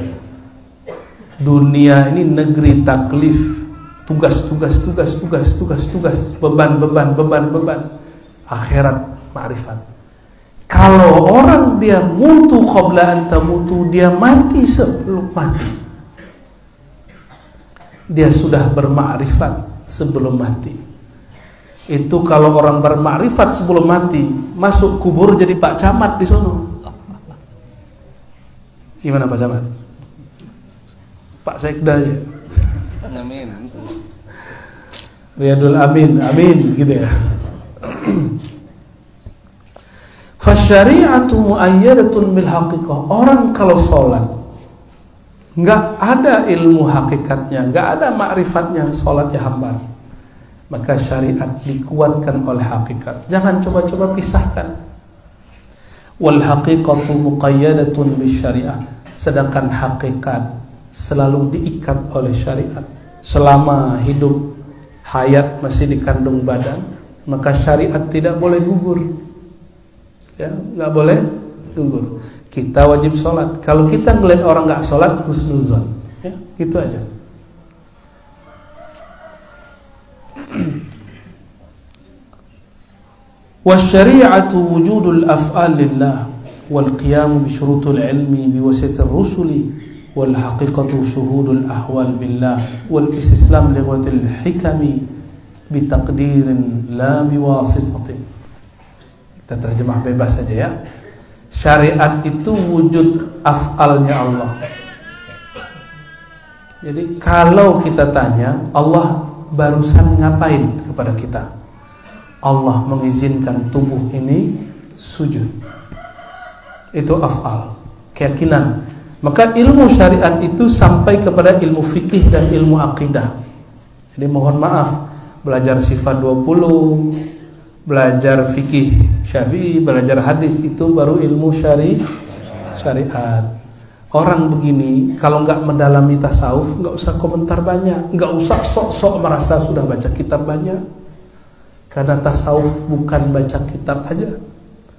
Speaker 2: Dunia ini negeri taklif, tugas, beban. Akhirat ma'rifat. Kalau orang dia mutu qabla an tamutu, dia mati sebelum mati. Dia sudah bermakrifat sebelum mati. Itu kalau orang bermakrifat sebelum mati, masuk kubur jadi Pak Camat di sono. Gimana Pak Camat? Pak Sekda ya.
Speaker 3: Amin.
Speaker 2: Riyadul Amin, amin gitu ya. Fasyari'atu mu'ayyadatun bil haqiqah. Orang kalau sholat nggak ada ilmu hakikatnya, nggak ada ma'rifatnya, sholatnya hambar. Maka syariat dikuatkan oleh hakikat. Jangan coba-coba pisahkan. Wal haqiqatu muqayyadatun bis syariah. Sedangkan hakikat selalu diikat oleh syariat. Selama hidup hayat masih dikandung badan, maka syariat tidak boleh gugur. Ya, nggak boleh gugur. Kita wajib sholat. Kalau kita ngeliat orang nggak sholat, husnuzon. Ya, gitu aja. Wasyari'atu wujudul af'al lillah wal qiyam bi syurutul ilmi bi wasitir rusuli wal haqiqatu syuhudul ahwal billah wal istislam li ghatil hikami bi taqdirin la bi wasitatin. Kita terjemah bebas saja ya. Syariat itu wujud af'alnya Allah. Jadi kalau kita tanya, Allah barusan ngapain kepada kita? Allah mengizinkan tubuh ini sujud. Itu af'al, keyakinan. Maka ilmu syariat itu sampai kepada ilmu fikih dan ilmu akidah. Jadi mohon maaf, belajar sifat 20, belajar fikih Syafi'i, belajar hadis, itu baru ilmu syariat. Orang begini kalau nggak mendalami tasawuf, nggak usah komentar banyak, nggak usah sok-sok merasa sudah baca kitab banyak. Karena tasawuf bukan baca kitab aja.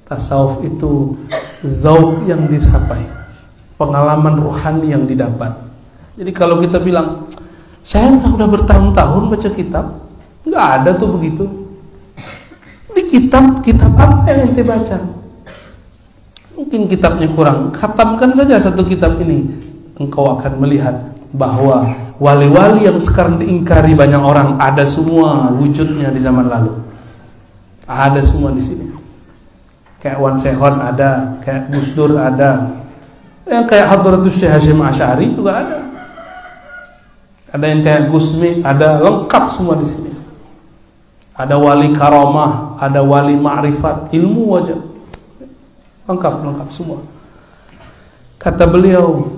Speaker 2: Tasawuf itu zauq yang dicapai, pengalaman rohani yang didapat. Jadi kalau kita bilang, saya udah bertahun-tahun baca kitab, nggak ada tuh begitu. Di kitab apa yang ente baca? Mungkin kitabnya kurang, khatamkan saja satu kitab ini, engkau akan melihat bahwa wali-wali yang sekarang diingkari banyak orang ada semua wujudnya di zaman lalu. Ada semua di sini. Kayak Wan Sehon ada, kayak Gus Dur ada, yang kayak Hadratus Syekh Hasyim Asy'ari juga ada. Ada yang kayak Gusmi, ada, lengkap semua di sini. Ada wali karamah, ada wali ma'rifat, ilmu aja. Lengkap semua. Kata beliau,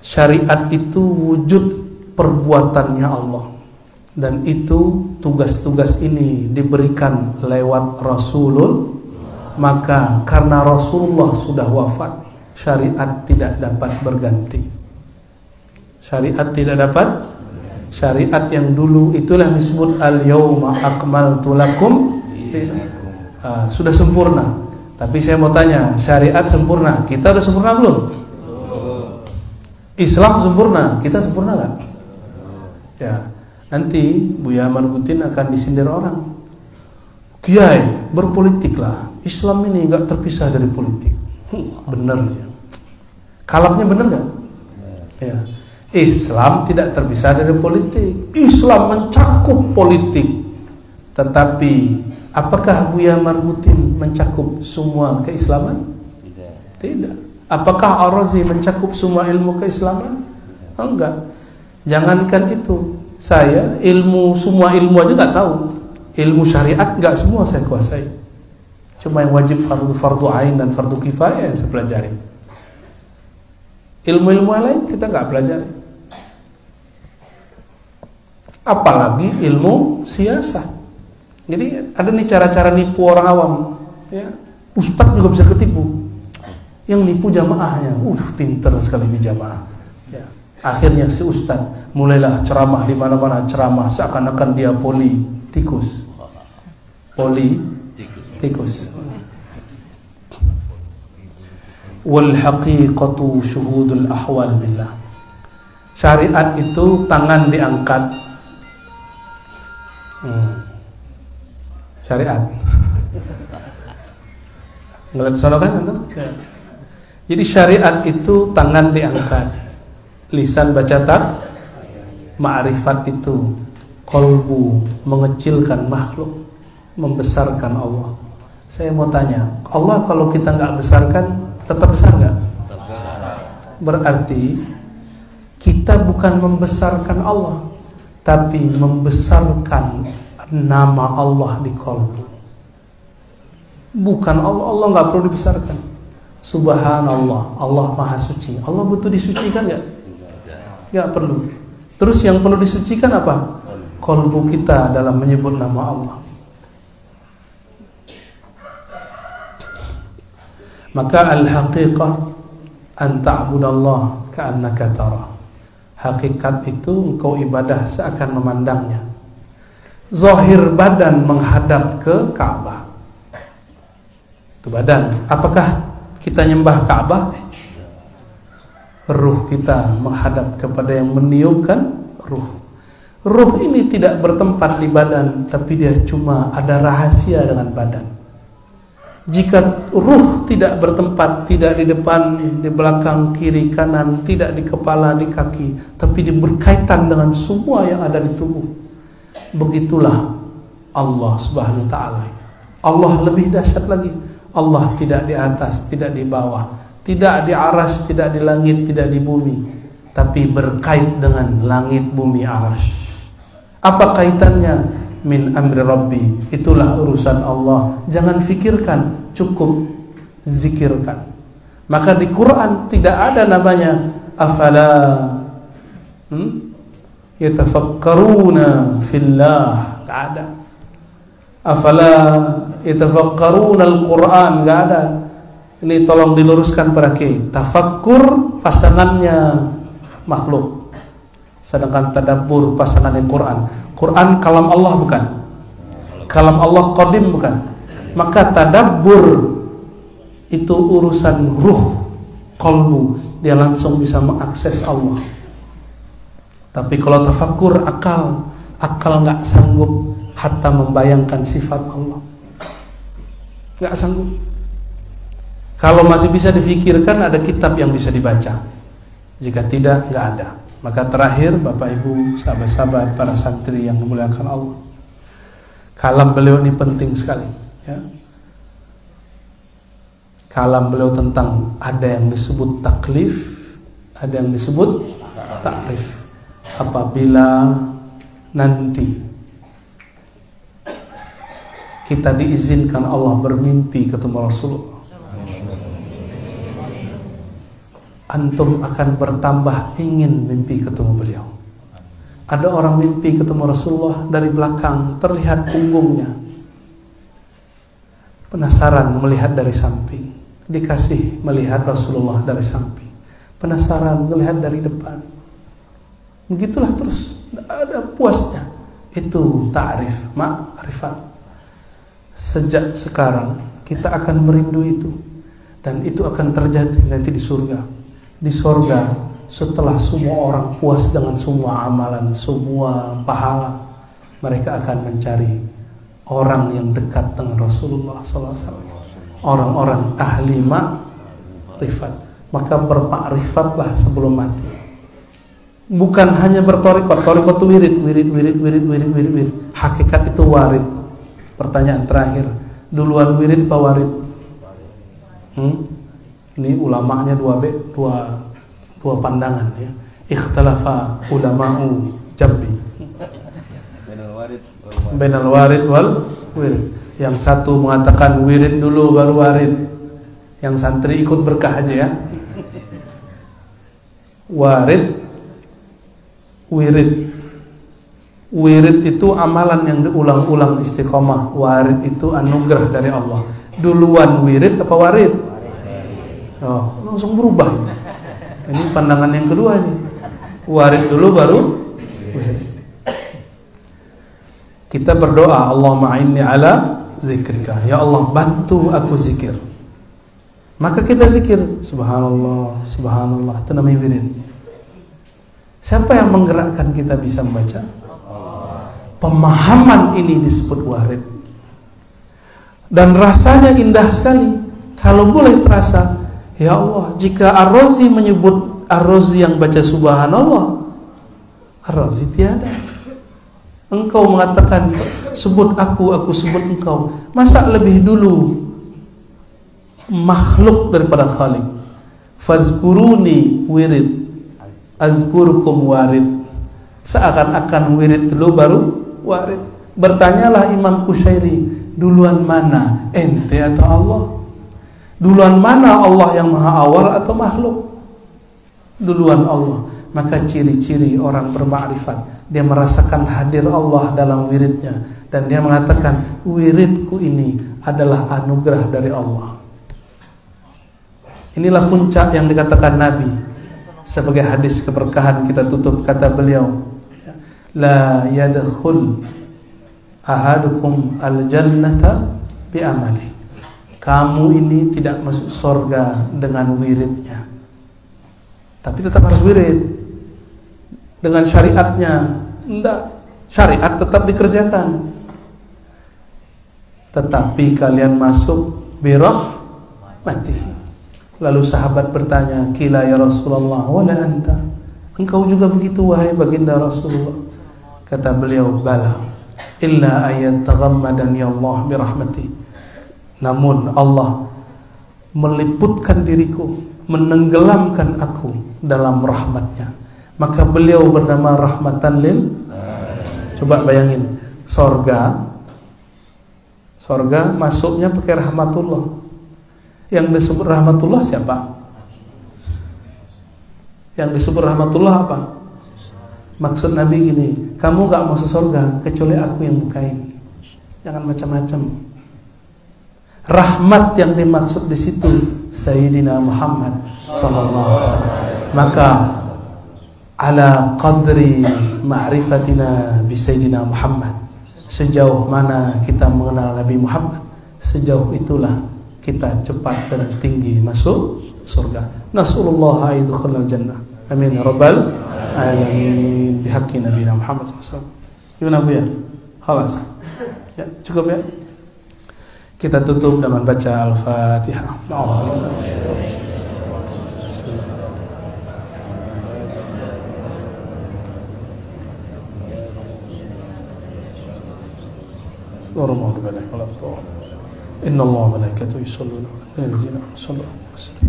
Speaker 2: syariat itu wujud perbuatannya Allah. Dan itu tugas-tugas ini diberikan lewat Rasulullah. Maka karena Rasulullah sudah wafat, syariat tidak dapat berganti. Syariat tidak dapat. Syariat yang dulu itulah disebut al-yauma akmaltu lakum, sudah sempurna. Tapi saya mau tanya, syariat sempurna, kita udah sempurna belum? Islam sempurna, kita sempurna gak? Ya, nanti Buya Marbutin akan disindir orang. Kiai, berpolitiklah. Islam ini gak terpisah dari politik. Bener ya. Kalapnya bener gak? Ya. Islam tidak terpisah dari politik. Islam mencakup politik. Tetapi apakah Buya Marbutin mencakup semua keislaman? Tidak. Apakah Ar-Razi mencakup semua ilmu keislaman? Enggak. Jangankan itu, saya semua ilmu aja nggak tahu. Ilmu syariat nggak semua saya kuasai. Cuma yang wajib fardu ain dan fardu kifayah yang saya pelajari. Ilmu-ilmu lain kita nggak pelajari. Apalagi ilmu siasah. Jadi ada nih cara-cara nipu orang awam. Ya. Ustadz juga bisa ketipu. Yang nipu jamaahnya, pinter sekali di jamaah. Ya. Akhirnya si ustadz mulailah ceramah di mana-mana, ceramah seakan-akan dia politikus. Politikus. Wal haqiqatu syuhudul ahwal billah. Syariat itu tangan diangkat. Syariat. Ngeliat sono kan antum? Ya. Jadi syariat itu tangan diangkat, lisan baca tak, ma'rifat itu qalbu mengecilkan makhluk, membesarkan Allah. Saya mau tanya, Allah kalau kita nggak besarkan tetap besar nggak? Berarti kita bukan membesarkan Allah, tapi membesarkan nama Allah di qalbu. Bukan Allah nggak perlu dibesarkan. Subhanallah, Allah Maha Suci. Allah butuh disucikan nggak? Nggak perlu. Terus yang perlu disucikan apa? Qalbu kita dalam menyebut nama Allah. Maka al-haqiqah an ta'budallah ka'annaka tara. Hakikat itu engkau ibadah seakan memandangnya. Zahir badan menghadap ke Ka'bah. Itu badan. Apakah kita nyembah Ka'bah? Ruh kita menghadap kepada yang meniupkan ruh. Ruh ini tidak bertempat di badan, tapi dia cuma ada rahasia dengan badan. Jika ruh tidak bertempat, tidak di depan, di belakang, kiri, kanan, tidak di kepala, di kaki, tapi berkaitan dengan semua yang ada di tubuh, begitulah Allah Subhanahu wa ta'ala. Allah lebih dahsyat lagi. Allah tidak di atas, tidak di bawah, tidak di arasy, tidak di langit, tidak di bumi, tapi berkait dengan langit, bumi, arasy. Apa kaitannya? Min amri Rabbi, itulah urusan Allah. Jangan fikirkan, cukup zikirkan. Maka di Quran tidak ada namanya afala yatafakkaruna fillah, tidak ada. Afala yatafakkaruna al-Quran, nggak ada. Ini tolong diluruskan para kiai. Tafakkur pasangannya makhluk, sedangkan tadabbur pasangannya Quran. Quran kalam Allah bukan, kalam Allah qadim bukan. Maka tadabbur itu urusan ruh, qalbu, dia langsung bisa mengakses Allah. Tapi kalau tafakkur akal nggak sanggup hatta membayangkan sifat Allah, nggak sanggup. Kalau masih bisa difikirkan, ada kitab yang bisa dibaca. Jika tidak, nggak ada. Maka terakhir, Bapak Ibu, sahabat-sahabat, para santri yang dimuliakan Allah, kalam beliau ini penting sekali, ya. Kalam beliau tentang ada yang disebut taklif, ada yang disebut takrif. Apabila nanti kita diizinkan Allah bermimpi ketemu Rasulullah, antum akan bertambah ingin mimpi ketemu beliau. Ada orang mimpi ketemu Rasulullah, dari belakang terlihat punggungnya, penasaran melihat dari samping, dikasih melihat Rasulullah dari samping, penasaran melihat dari depan. Begitulah terus, tidak ada puasnya. Itu ta'rif, ma'rifat. Sejak sekarang kita akan merindu itu, dan itu akan terjadi nanti di surga. Di surga, setelah semua orang puas dengan semua amalan, semua pahala, mereka akan mencari orang yang dekat dengan Rasulullah SAW, orang-orang ahli ma'rifat. Maka bermakrifat sebelum mati. Bukan hanya bertorikot, torikot itu wirid. Hakikat itu warid. Pertanyaan terakhir, duluan wirid apa warid? Ini ulamanya dua pandangan, ya. Ikhtalafa ulama'u Jambi bainal warid wal wirid. Yang satu mengatakan wirid dulu baru warid. Yang santri ikut berkah aja, ya. Warid, wirid itu amalan yang diulang-ulang istiqomah. Warid itu anugerah dari Allah. Duluan wirid apa warid? Oh, langsung berubah. Ini pandangan yang kedua ini. Warid dulu baru wirid. Kita berdoa, Allahumma a'inni ala zikrika. Ya Allah, bantu aku zikir. Maka kita zikir, subhanallah, subhanallah. Itu namanya wirid. Siapa yang menggerakkan kita bisa membaca? Pemahaman ini disebut warid. Dan rasanya indah sekali. Kalau boleh terasa, ya Allah, jika Ar-Razi menyebut Ar-Razi yang baca subhanallah, Ar-Razi tiada. Engkau mengatakan sebut aku sebut engkau. Masa lebih dulu makhluk daripada Khalik? Fazkuruni wirid, azkurukum warid. Seakan-akan wirid dulu baru warid. Bertanyalah Imam Qushairi, duluan mana, ente atau Allah? Duluan mana, Allah yang maha awal atau makhluk? Duluan Allah. Maka ciri-ciri orang bermakrifat, dia merasakan hadir Allah dalam wiridnya, dan dia mengatakan wiridku ini adalah anugerah dari Allah. Inilah puncak yang dikatakan Nabi. Sebagai hadis keberkahan kita tutup, kata beliau, la yadkhul ahadukum al-jannata bi amali. Kamu ini tidak masuk surga dengan wiridnya, tapi tetap harus wirid dengan syariatnya. Enggak, syariat tetap dikerjakan, tetapi kalian masuk birahmatihi. Lalu sahabat bertanya, kila ya Rasulullah, wala anta, engkau juga begitu wahai baginda Rasulullah? Kata beliau, bala, illa ayat taghammadani Allah birahmati. Namun Allah meliputkan diriku, menenggelamkan aku dalam rahmatnya. Maka beliau bernama rahmatan lil. Coba bayangin, sorga masuknya pakai rahmatullah. Yang disebut rahmatullah siapa? Yang disebut rahmatullah apa? Maksud Nabi gini, kamu gak masuk surga kecuali aku yang bukain. Jangan macam-macam. Rahmat yang dimaksud di situ Sayyidina Muhammad sallallahu alaihi wasallam. Maka ala qadri ma'rifatina bi Sayyidina Muhammad, sejauh mana kita mengenal Nabi Muhammad, sejauh itulah kita cepat dan tinggi masuk surga. Nasallallahu ayyadkhulal jannah. Amin ya rabbal alamin. Bihaqqi nabiyina Muhammad sallallahu alaihi wasallam. Gimana Bu ya? Khalas. Ya, cukup ya. Kita tutup dengan baca Al-Fatihah. Inna Allah wa malaikatahu yusholluna 'alan nabi.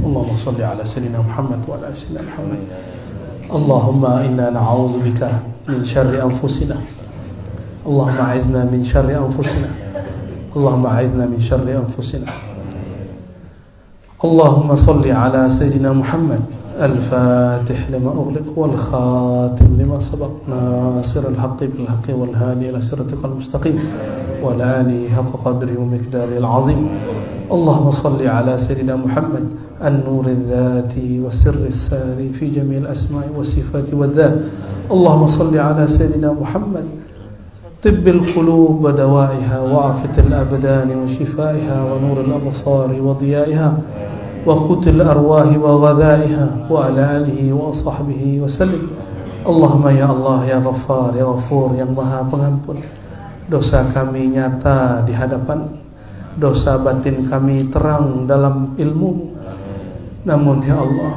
Speaker 2: Allahumma shalli ala sayyidina Muhammad wa ala sayyidina Muhammad. Allahumma inna na'udzu bika min syarri anfusina. Allahumma a'izna min syarri anfusina. اللهم أعذنا من شر أنفسنا. اللهم صل على سيدنا محمد الفاتح لما أغلق والخاتم لما سبق ناصر الحق بالحق والهادي إلى صراطك المستقيم وعلى آله حق قدره ومقداره العظيم. اللهم صل على سيدنا محمد النور الذاتي والسر الساري في جميع الأسماء والصفات والذات. اللهم صل على سيدنا محمد طب القلوب ودوائها وعافية الأبدان وشفائها ونور الأبصار وضيائها وقوت الأرواح وغذائها وعلى آله وصحبه وسلم. اللهم ya Allah ya Ghaffar ya Ghafur yang Maha Pengampun, dosa kami nyata di hadapan, dosa batin kami terang dalam ilmu. Namun ya Allah,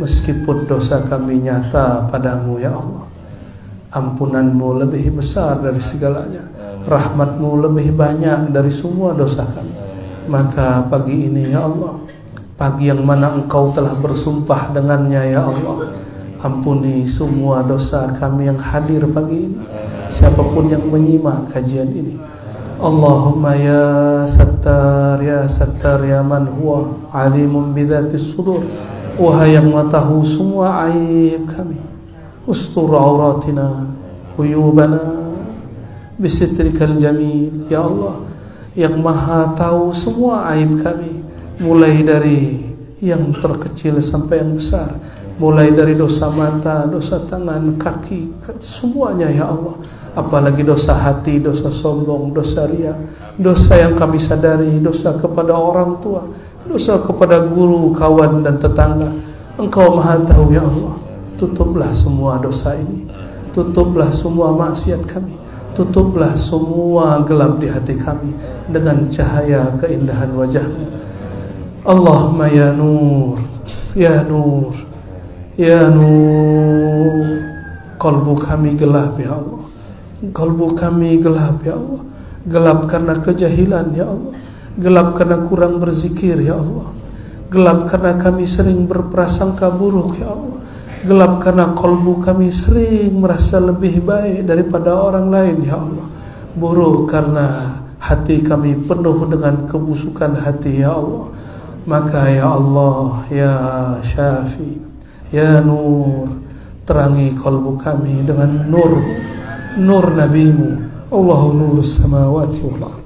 Speaker 2: meskipun dosa kami nyata padamu ya Allah, ampunanmu lebih besar dari segalanya, rahmatmu lebih banyak dari semua dosa kami. Maka pagi ini ya Allah, pagi yang mana engkau telah bersumpah dengannya ya Allah, ampuni semua dosa kami yang hadir pagi ini, siapapun yang menyimak kajian ini. Allahumma ya Sattar ya man huwa alimun bidzatis sudur, wahai yang mengetahui semua aib kami, ustur auratina uyubana bisitrikal jamil. Ya Allah yang maha tahu semua aib kami, mulai dari yang terkecil sampai yang besar, mulai dari dosa mata, dosa tangan, kaki, semuanya ya Allah. Apalagi dosa hati, dosa sombong, dosa riya, dosa yang kami sadari, dosa kepada orang tua, dosa kepada guru, kawan dan tetangga. Engkau maha tahu ya Allah. Tutuplah semua dosa ini, tutuplah semua maksiat kami, tutuplah semua gelap di hati kami dengan cahaya keindahan wajah-Mu. Allahumma ya nur, ya nur, ya nur. Qalbu kami gelap ya Allah, qalbu kami gelap ya Allah, gelap karena kejahilan ya Allah, gelap karena kurang berzikir ya Allah, gelap karena kami sering berprasangka buruk ya Allah, gelap karena kalbu kami sering merasa lebih baik daripada orang lain ya Allah, buruk karena hati kami penuh dengan kebusukan hati ya Allah. Maka ya Allah ya Syafi ya Nur, terangi kalbu kami dengan nur, nur Nabi-Mu. Allahu nurus samawati wal ardh.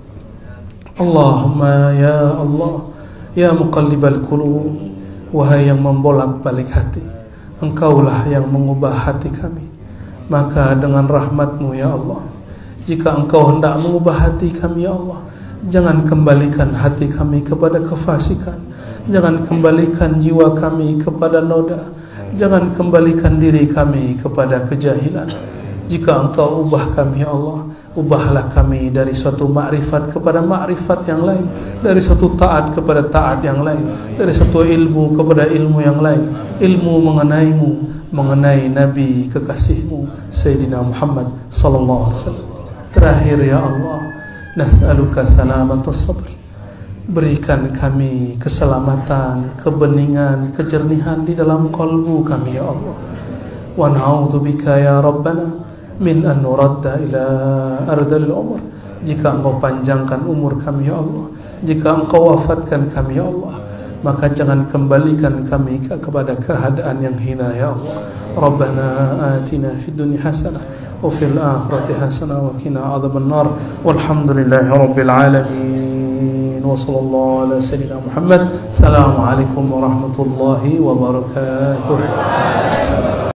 Speaker 2: Allahumma ya Allah ya muqallibal qulub, wahai yang membolak-balik hati, Engkaulah yang mengubah hati kami. Maka dengan rahmat-Mu ya Allah, jika Engkau hendak mengubah hati kami ya Allah, jangan kembalikan hati kami kepada kefasikan, jangan kembalikan jiwa kami kepada noda, jangan kembalikan diri kami kepada kejahilan. Jika Engkau ubah kami ya Allah, ubahlah kami dari suatu makrifat kepada makrifat yang lain, dari suatu taat kepada taat yang lain, dari suatu ilmu kepada ilmu yang lain, ilmu mengenai-Mu, mengenai Nabi kekasih-Mu Sayyidina Muhammad sallallahu alaihi wasallam. Terakhir ya Allah, nas'aluka salamatas sabr, berikan kami keselamatan, kebeningan, kejernihan di dalam kalbu kami ya Allah. Wa na'udzubika ya Rabbana min an nuradda ila ardhil umur. Jika Engkau panjangkan umur kami ya Allah, jika Engkau wafatkan kami ya Allah, maka jangan kembalikan kami kepada keadaan yang hina ya Allah. Rabbana atina fid dunya hasanah wa fil akhirati hasanah wa qina adzabannar. Walhamdulillahi rabbil alamin. Wa sallallahu ala sayyidina Muhammad. Assalamualaikum warahmatullahi wabarakatuh.